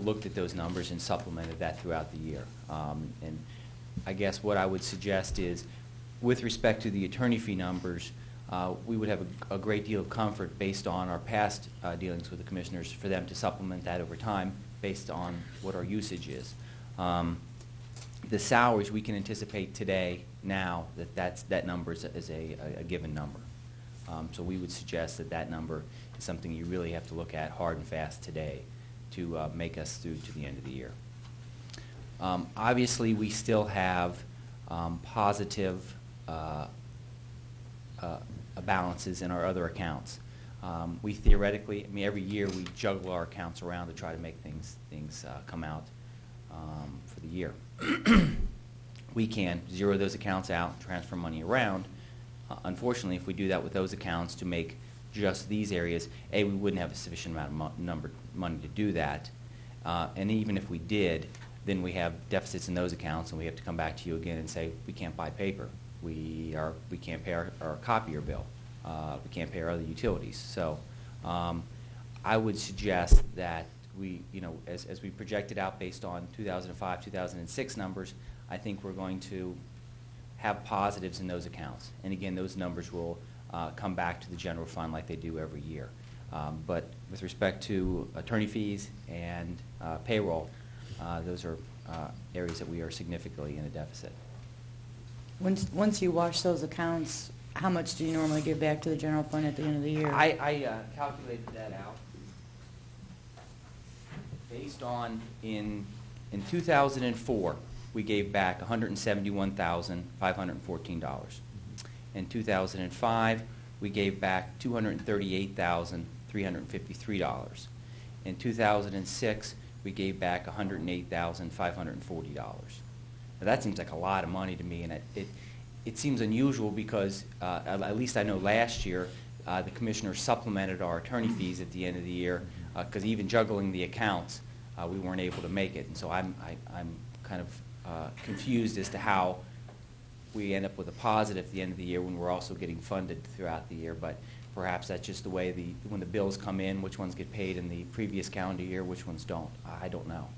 looked at those numbers and supplemented that throughout the year. And I guess what I would suggest is, with respect to the attorney fee numbers, we would have a great deal of comfort based on our past dealings with the commissioners for them to supplement that over time based on what our usage is. The salaries we can anticipate today now that number is a given number. So we would suggest that number is something you really have to look at hard and fast today to make us through to the end of the year. Obviously, we still have positive balances in our other accounts. We theoretically, every year we juggle our accounts around to try to make things come out for the year. We can zero those accounts out, transfer money around. Unfortunately, if we do that with those accounts to make just these areas, we wouldn't have a sufficient amount of money to do that. And even if we did, then we have deficits in those accounts, and we have to come back to you again and say, we can't buy paper. We can't pay our copier bill. We can't pay our other utilities. So I would suggest that we, as we projected out based on 2005, 2006 numbers, I think we're going to have positives in those accounts. And again, those numbers will come back to the general fund like they do every year. But with respect to attorney fees and payroll, those are areas that we are significantly in a deficit. Once you wash those accounts, how much do you normally give back to the general fund at the end of the year? I calculated that out based on in 2004 we gave back $171,514. In 2005 we gave back $238,353. In 2006 we gave back $108,540. Now that seems like a lot of money to me, and it seems unusual because at least I know last year the commissioners supplemented our attorney fees at the end of the year because even juggling the accounts we weren't able to make it, and so I'm kind of confused as to how we end up with a positive at the end of the year when we're also getting funded throughout the year. But perhaps that's just the way when the bills come in, which ones get paid in the previous calendar year, which ones don't. I don't know.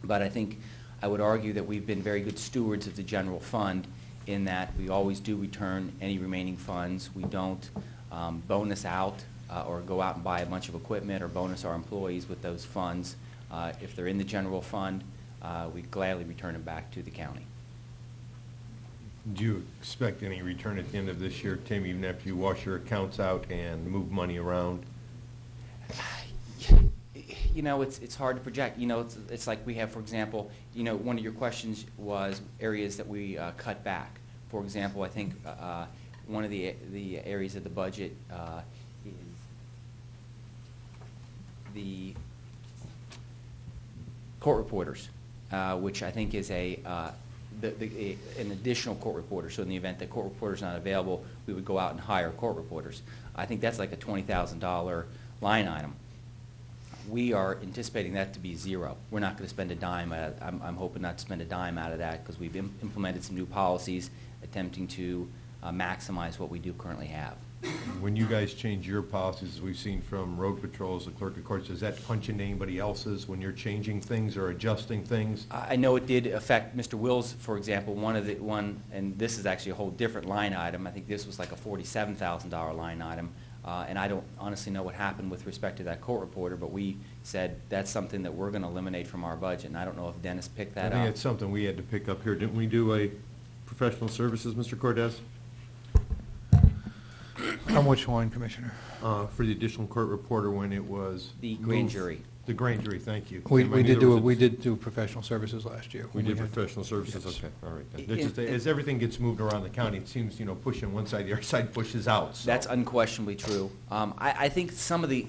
But I think I would argue that we've been very good stewards of the general fund in that we always do return any remaining funds. We don't bonus out or go out and buy a bunch of equipment or bonus our employees with those funds. If they're in the general fund, we gladly return them back to the county. Do you expect any return at the end of this year, Tim, even after you wash your accounts out and move money around? It's hard to project. It's like we have, for example, one of your questions was areas that we cut back. For example, I think one of the areas of the budget is the court reporters, which I think is an additional court reporter. So in the event that court reporters not available, we would go out and hire court reporters. I think that's like a $20,000 line item. we are anticipating that to be zero. We're not going to spend a dime. I'm hoping not to spend a dime out of that because we've implemented some new policies attempting to maximize what we do currently have. When you guys change your policies, as we've seen from road patrols, the clerk of courts, does that punch into anybody else's when you're changing things or adjusting things? I know it did affect Mr. Wills, for example, and this is actually a whole different line item. I think this was like a $47,000 line item. And I don't honestly know what happened with respect to that court reporter, but we said that's something that we're going to eliminate from our budget. And I don't know if Dennis picked that up. I think it's something we had to pick up here. Didn't we do a professional services, Mr. Cordes? On which one, Commissioner? For the additional court reporter when it was The grand moved. jury. The grand jury, thank you. We I knew did there was we did do professional services last year. We did had- professional services, Yes. okay, all right. then. It's just, as everything gets moved around the county, it seems, pushing one side, the other side pushes out, so. That's unquestionably true. I think some of the,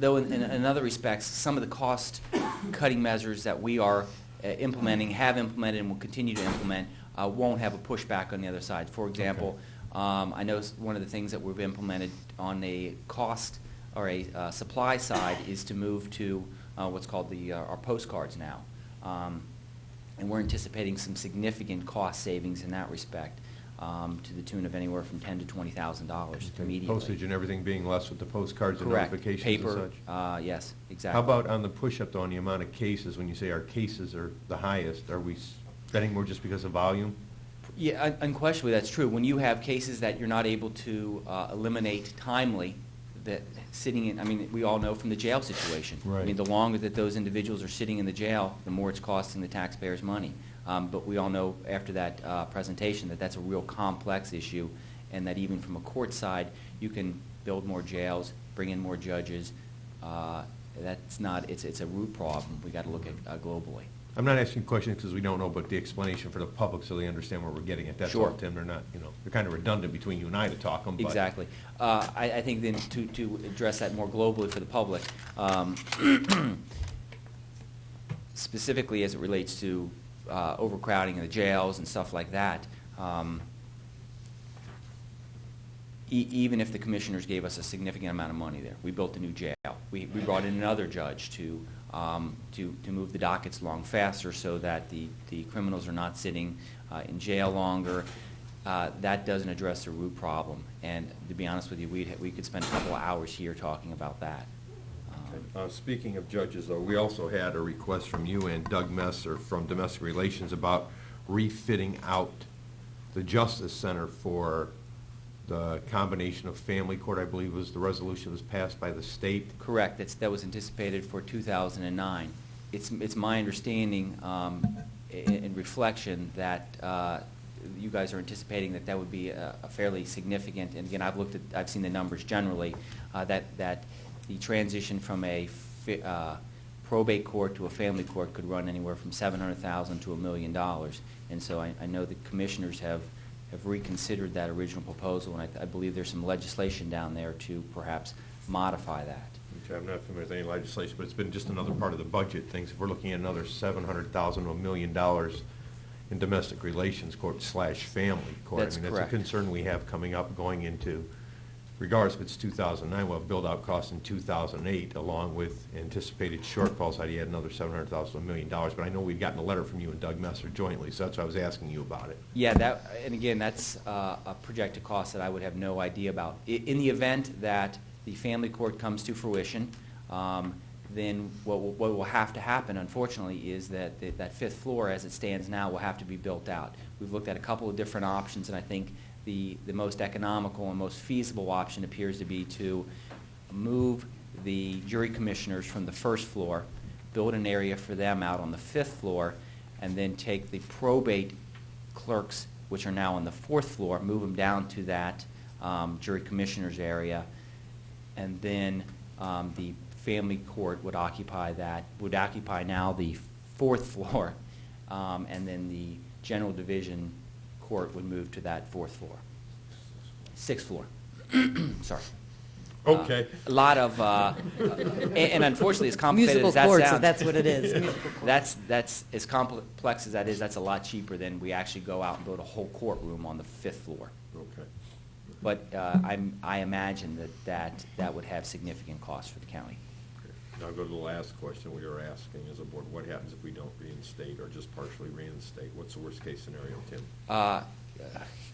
though in other respects, some of the cost-cutting measures that we are have implemented, and will continue to implement, won't have a pushback on the other side. For example, I know one of the things that we've implemented on a cost or a supply side is to move to what's called our postcards now. And we're anticipating some significant cost savings in that respect, to the tune of anywhere from $10,000 to $20,000 immediately. Postage and everything being less with the postcards and Correct. notifications Paper, and such? yes, exactly. How about on the push-up, though, on the amount of cases, when you say our cases are the highest, are we spending more just because of volume? Yeah, unquestionably, that's true. When you have cases that you're not able to eliminate timely, that sitting in, I mean, we all know from the jail situation. Right. I mean, the longer that those individuals are sitting in the jail, the more it's costing the taxpayers money. But we all know after that presentation that that's a real complex issue, and that even from a court side, you can build more jails, bring in more judges. It's a root problem. We got to look at globally. I'm not asking questions because we don't know, but the explanation for the public so they understand where we're getting at. That's all, Sure. Tim. They're not, they're kind of redundant between you and I to talk them. But Exactly. I think then to address that more globally for the public, specifically as it relates to overcrowding in the jails and stuff like that, even if the commissioners gave us a significant amount of money there, we built a new jail. We brought in another judge to move the dockets along faster so that the criminals are not sitting in jail longer. That doesn't address the root problem. And to be honest with you, we could spend a couple of hours here talking about that. Speaking of judges, though, we also had a request from you and Doug Messer from Domestic Relations about refitting out the Justice Center for the combination of family court, I believe was the resolution that was passed by the state. Correct. That was anticipated for 2009. It's my understanding in reflection that you guys are anticipating that would be a fairly significant, and again, I've seen the numbers generally, that the transition from a probate court to a family court could run anywhere from $700,000 to $1 million. And so I know the commissioners have reconsidered that original proposal, and I believe there's some legislation down there to perhaps modify that. Okay, I'm not familiar with any legislation, but it's been just another part of the budget things. If we're looking at another $700,000 to $1 million in domestic relations court / family court. That's I mean, correct. That's a concern we have coming up going into, regardless if it's 2009, we'll have build-out costs in 2008, along with anticipated shortfalls. I'd add another $700,000 to $1 million. But I know we'd gotten a letter from you and Doug Messer jointly, so that's why I was asking you about it. Yeah, and again, that's a projected cost that I would have no idea about. In the event that the family court comes to fruition, then what will have to happen, unfortunately, is that that fifth floor, as it stands now, will have to be built out. We've looked at a couple of different options, and I think the most economical and most feasible option appears to be to move the jury commissioners from the first floor, build an area for them out on the fifth floor, and then take the probate clerks, which are now on the fourth floor, move them down to that jury commissioners area, and then the family court would occupy now the fourth floor, and then the general division court would move to that fourth floor. Sixth floor. Sorry. Okay. A lot of, and unfortunately, as complicated Musical as that chords, sounds, so that's what it is. Musical chords. that's as complex as that is. That's a lot cheaper than we actually go out and build a whole courtroom on the fifth floor. Okay. But I imagine that would have significant costs for the county. Now I'll go to the last question we were asking as a board. What happens if we don't reinstate or just partially reinstate? What's the worst case scenario, Tim?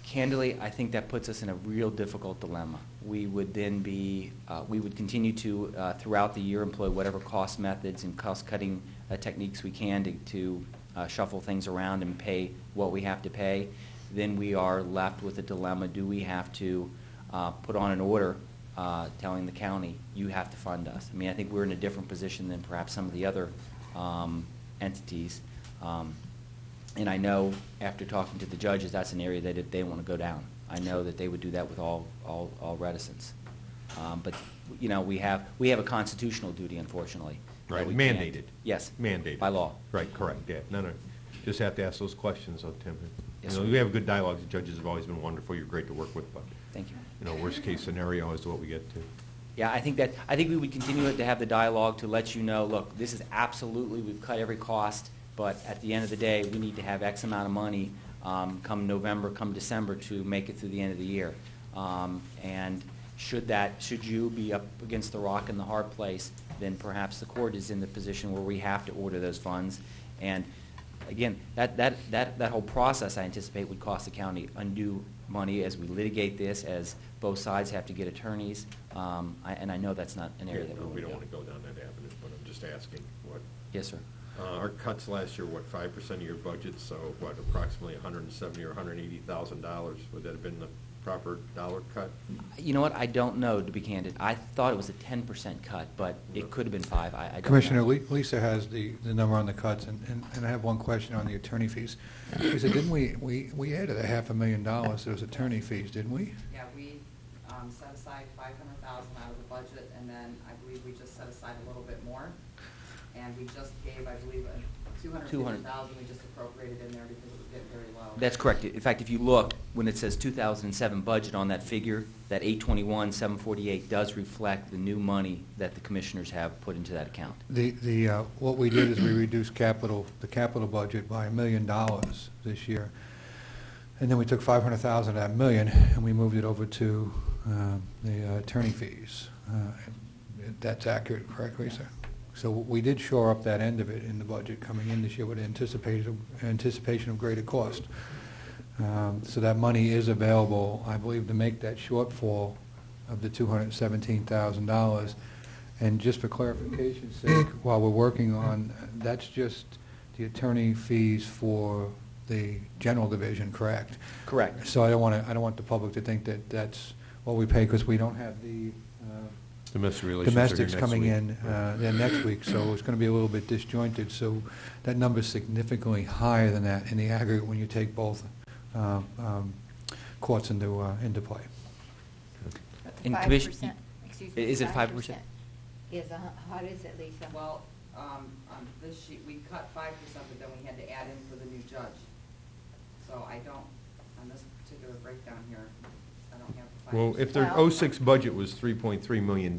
Candidly, I think that puts us in a real difficult dilemma. We would then be, we would continue to, throughout the year, employ whatever cost methods and cost-cutting techniques we can to shuffle things around and pay what we have to pay. Then we are left with a dilemma. Do we have to put on an order telling the county, you have to fund us? I mean, I think we're in a different position than perhaps some of the other entities. And I know, after talking to the judges, that's an area that they want to go down. I know that they would do that with all reticence. But, you know, we have a constitutional duty, unfortunately. Right, that we can't- mandated. Yes. Mandated. By law. Right, correct, yeah. No, just have to ask those questions, though, Tim. Yes, You know, sir. we have good dialogue. The judges have always been wonderful. You're great to work with, but, Thank you. you know, worst case scenario is what we get to. Yeah, I think we would continue to have the dialogue to let you know, look, this is absolutely, we've cut every cost, but at the end of the day, we need to have X amount of money come November, come December to make it through the end of the year. And should you be up against the rock and the hard place, then perhaps the court is in the position where we have to order those funds. And again, that whole process, I anticipate, would cost the county undue money as we litigate this, as both sides have to get attorneys. And I know that's not an area that We don't go. want to go down that avenue, but I'm just asking what. Yes, sir. Our cuts last year, what, 5% of your budget, so what, approximately $170,000 or $180,000? Would that have been the proper dollar cut? You know what? I don't know, to be candid. I thought it was a 10% cut, but it could have been 5. I don't Commissioner, know. Lisa has the number on the cuts, and I have one question on the attorney fees. She said, didn't we added $500,000 to those attorney fees, didn't we? Yeah, we set aside $500,000 out of the budget, and then I believe we just set aside a little bit more. And we just gave, I believe, $250,000 we just appropriated in there because it was getting very low. That's correct. In fact, if you look, when it says 2007 budget on that figure, that 821,748 does reflect the new money that the commissioners have put into that account. What we did is we reduced the capital budget by $1 million this year. And then we took $500,000 of that $1 million and we moved it over to the attorney fees. That's accurate, correct, Lisa? So we did shore up that end of it in the budget coming in this year with anticipation of greater cost. So that money is available, I believe, to make that shortfall of the $217,000. And just for clarification's sake, while we're working on, that's just the attorney fees for the general division, correct? Correct. So I don't want the public to think that that's what we pay because we don't have the Domestic relations are here domestics next coming week. in then next week, so it's going to be a little bit disjointed. So that number is significantly higher than that in the aggregate when you take both courts into play. And 5%, excuse me. Is it 5%? How is it, Lisa? Well, on this sheet, we cut 5%, but then we had to add in for the new judge. So I don't, on this particular breakdown here, I don't have the 5%. Well, if their '06 budget was $3.3 million,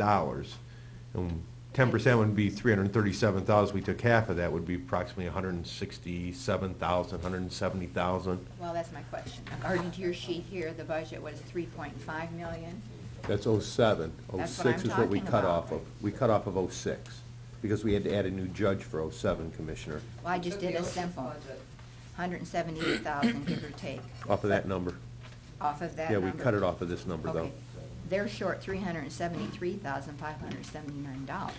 and 10% would be $337,000, we took half of that, would be approximately $167,000, $170,000. Well, that's my question. According to your sheet here, the budget was $3.5 million. That's '07. That's what '06 I'm is what we talking cut about. off of. We cut off of '06, because we had to add a new judge for '07, Commissioner, Well, I just did a simple, $178,000, give or take, off of that number. off of that Yeah, number. we cut it off of this number, though, Okay. They're short $373,579.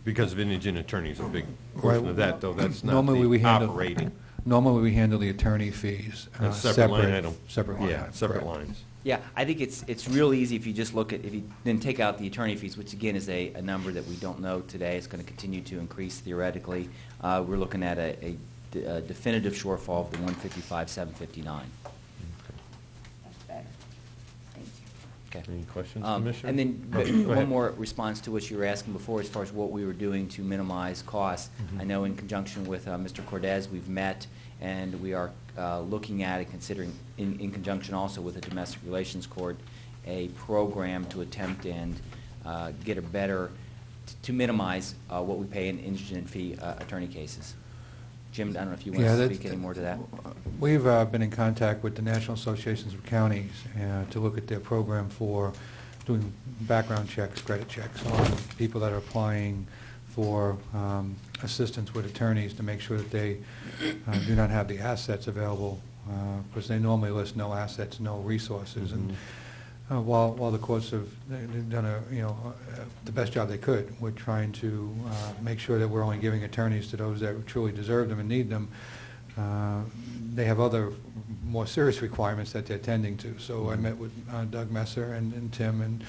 because of indigent attorneys, a big portion of that, though, that's not Normally we the handle- operating. Normally we handle the attorney fees That's separate line item. Separate line Yeah, item, separate correct. lines. Yeah, I think it's real easy if you just look at, if you then take out the attorney fees, which again is a number that we don't know today. It's going to continue to increase theoretically. We're looking at a definitive shortfall of the 155,759. That's better. Thank you. Okay. Any questions, And Commissioner? then Go one ahead. more response to what you were asking before as far as what we were doing to minimize costs. Mhm. I know in conjunction with Mr. Cordes, we've met and we are looking at and considering, in conjunction also with the Domestic Relations Court, a program to attempt and get a better, to minimize what we pay in indigent fee attorney cases. Jim, I don't know if you want to speak any more to that. We've been in contact with the National Associations of Counties to look at their program for doing background checks, credit checks on people that are applying for assistance with attorneys to make sure that they do not have the assets available, because they normally list no assets, no resources. And while the courts have they've done the best job they could with trying to make sure that we're only giving attorneys to those that truly deserve them and need them, they have other more serious requirements that they're tending to. So I met with Doug Messer and Tim, and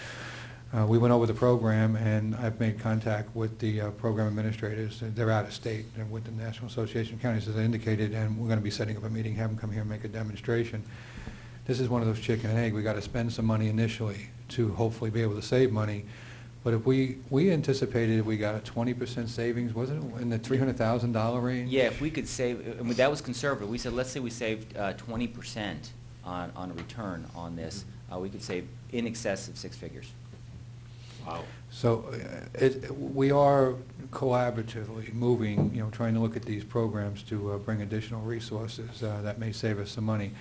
we went over the program, and I've made contact with the program administrators. They're out of state and with the National Association of Counties, as I indicated, and we're going to be setting up a meeting, have them come here and make a demonstration. This is one of those chicken and egg. We got to spend some money initially to hopefully be able to save money. But if we anticipated we got a 20% savings, wasn't it, in the $300,000 range? Yeah, if we could save, and that was conservative. We said, let's say we saved 20% on a return on this, we could save in excess of 6 figures. Wow. So we are collaboratively moving, trying to look at these programs to bring additional resources that may save us some money.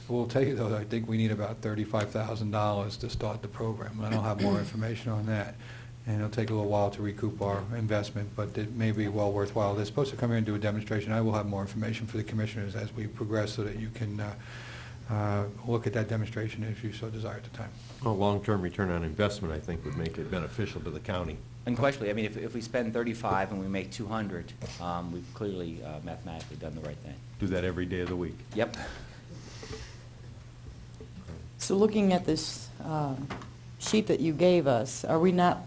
We'll tell you, though, I think we need about $35,000 to start the program. I don't have more information on that. And it'll take a little while to recoup our investment, but it may be well worthwhile. They're supposed to come here and do a demonstration. I will have more information for the commissioners as we progress so that you can look at that demonstration if you so desire at the time. Well, long-term return on investment, I think, would make it beneficial to the county. Unquestionably, I mean, if we spend 35 and we make 200, we've clearly mathematically done the right thing. Do that every day of the week. Yep. So looking at this sheet that you gave us, are we not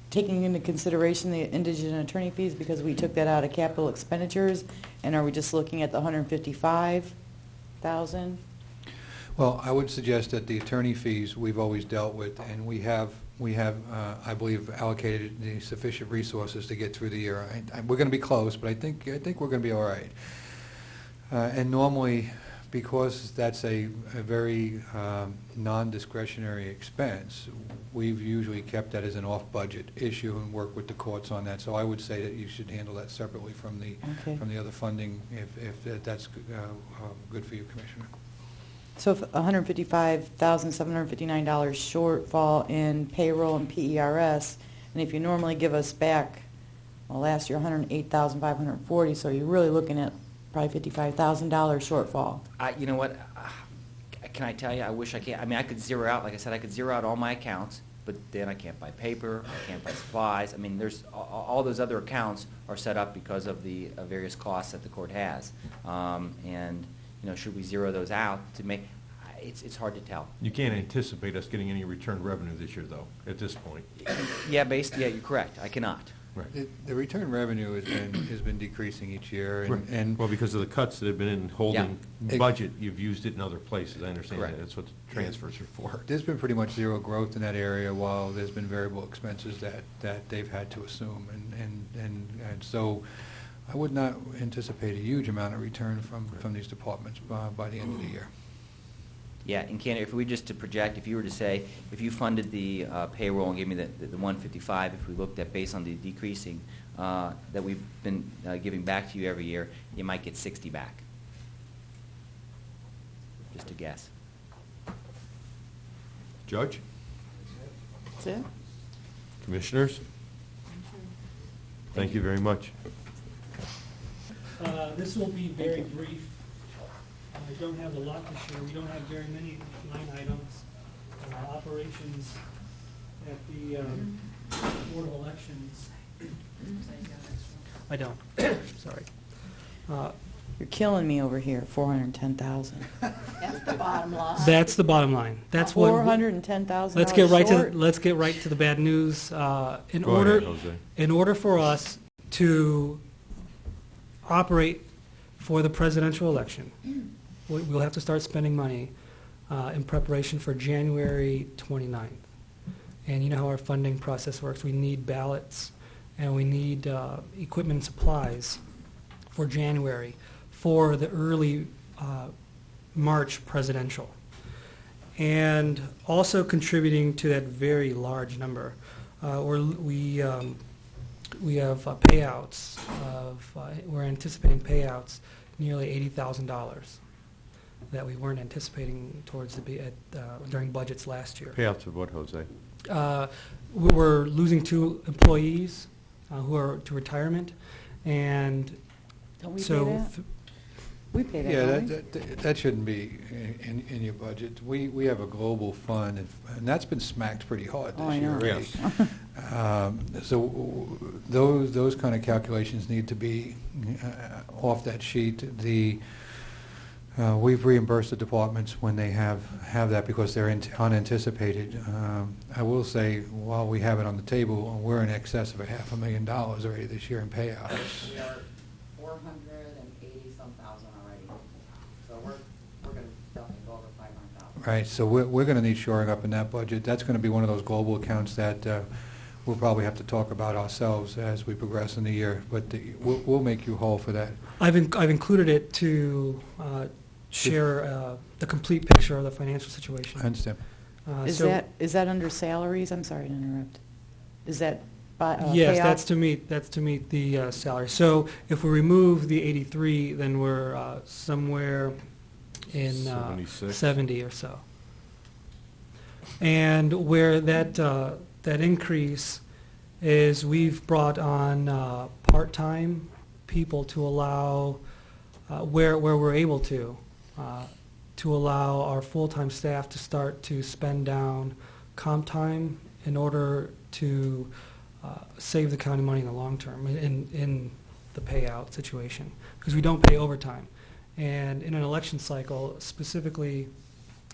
taking into consideration the indigent attorney fees because we took that out of capital expenditures? And are we just looking at the $155,000? Well, I would suggest that the attorney fees we've always dealt with, and we have, I believe, allocated the sufficient resources to get through the year. We're going to be close, but I think we're going to be all right. And normally, because that's a very non-discretionary expense, we've usually kept that as an off-budget issue and worked with the courts on that. So I would say that you should handle that separately from the other funding, if that's good for you, Commissioner. So if $155,759 shortfall in payroll and PERS, and if you normally give us back, well, last year $108,540, so you're really looking at probably $55,000 shortfall. You know what? Can I tell you? I wish I can't. I mean, I could zero out, like I said, I could zero out all my accounts, but then I can't buy paper, I can't buy supplies. I mean, there's all those other accounts are set up because of the various costs that the court has. And, should we zero those out to make, it's hard to tell. You can't anticipate us getting any return revenue this year, though, at this point. Yeah, you're correct. I cannot. Right. The return revenue has been decreasing each year, and well, because of the cuts that have been in holding budget, you've used it in other places. I understand that. That's what the transfers are for. There's been pretty much zero growth in that area, while there's been variable expenses that they've had to assume, and so I would not anticipate a huge amount of return from these departments by the end of the year. Yeah, and Ken, if we just to project, if you were to say, if you funded the payroll and gave me the 155, if we looked at based on the decreasing that we've been giving back to you every year, you might get 60 back. Just a guess. Judge? That's it. Commissioners? Thank you very much. This will be very brief. I don't have a lot to share. We don't have very many line items. Operations at the Board of Elections. I don't. Sorry. You're killing me over here, $410,000. That's the bottom line. That's the bottom line. That's what. $410,000 Let's get right to the bad news. In order for us to operate for the presidential election, we'll have to start spending money in preparation for January 29th. And you know how our funding process works. We need ballots and we need equipment and supplies for January for the early March presidential. And also contributing to that very large number, we have payouts we're anticipating payouts nearly $80,000 that we weren't anticipating towards during budgets last year. Payouts of what, Jose? We're losing 2 employees who are to retirement, and Don't we so pay that? We pay that, Yeah, don't we? that shouldn't be in your budget. We have a global fund, and that's been smacked pretty hard Oh, this I year know. already. So those kind of calculations need to be off that sheet. We've reimbursed the departments when they have that because they're unanticipated. I will say, while we have it on the table, we're in excess of $500,000 already this year in payouts. We are 480-some thousand already. So we're going to definitely go over 500,000. Right, so we're going to need shoring up in that budget. That's going to be one of those global accounts that we'll probably have to talk about ourselves as we progress in the year, but we'll make you whole for that. I've included it to share the complete picture of the financial situation. I understand. Is that under salaries? I'm sorry to interrupt. Is that yes, payout? that's to meet the salary. So if we remove the 83, then we're somewhere in 76. 70 or so. And where that increase is, we've brought on part-time people to allow where we're able to allow our full-time staff to start to spend down comp time in order to save the county money in the long term in the payout situation, because we don't pay overtime. And in an election cycle, specifically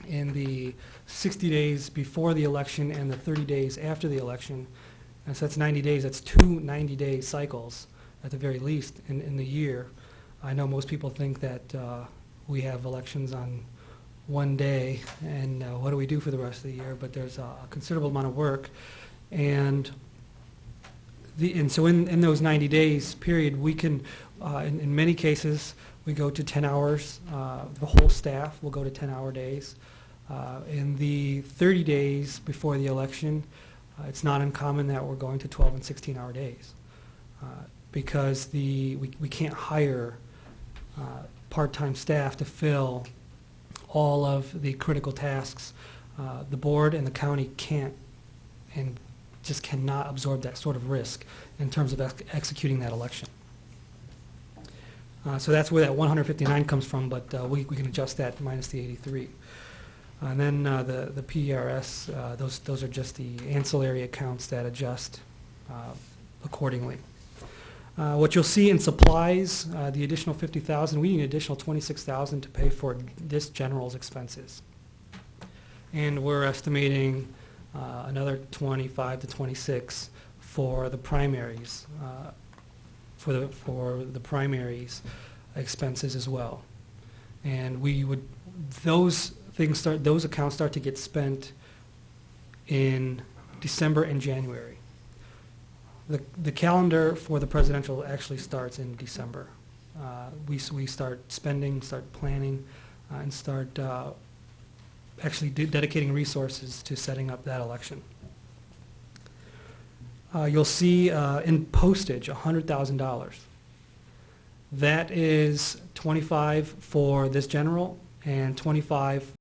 in the 60 days before the election and the 30 days after the election, and so that's 90 days, that's two 90-day cycles at the very least in the year. I know most people think that we have elections on one day, and what do we do for the rest of the year? But there's a considerable amount of work, and so in those 90 days period, we can, in many cases, we go to 10 hours. The whole staff will go to 10-hour days. In the 30 days before the election, it's not uncommon that we're going to 12 and 16-hour days because we can't hire part-time staff to fill all of the critical tasks. The board and the county can't and just cannot absorb that sort of risk in terms of executing that election. So that's where that 159 comes from, but we can adjust that minus the 83. And then the PRS, those are just the ancillary accounts that adjust accordingly. What you'll see in supplies, the additional 50,000, we need an additional 26,000 to pay for this general's expenses. And we're estimating another 25 to 26 for the primaries, for the primaries expenses as well. And those accounts start to get spent in December and January. The calendar for the presidential actually starts in December. We start spending, start planning, and start actually dedicating resources to setting up that election. You'll see in postage $100,000. That is 25 for this general and 25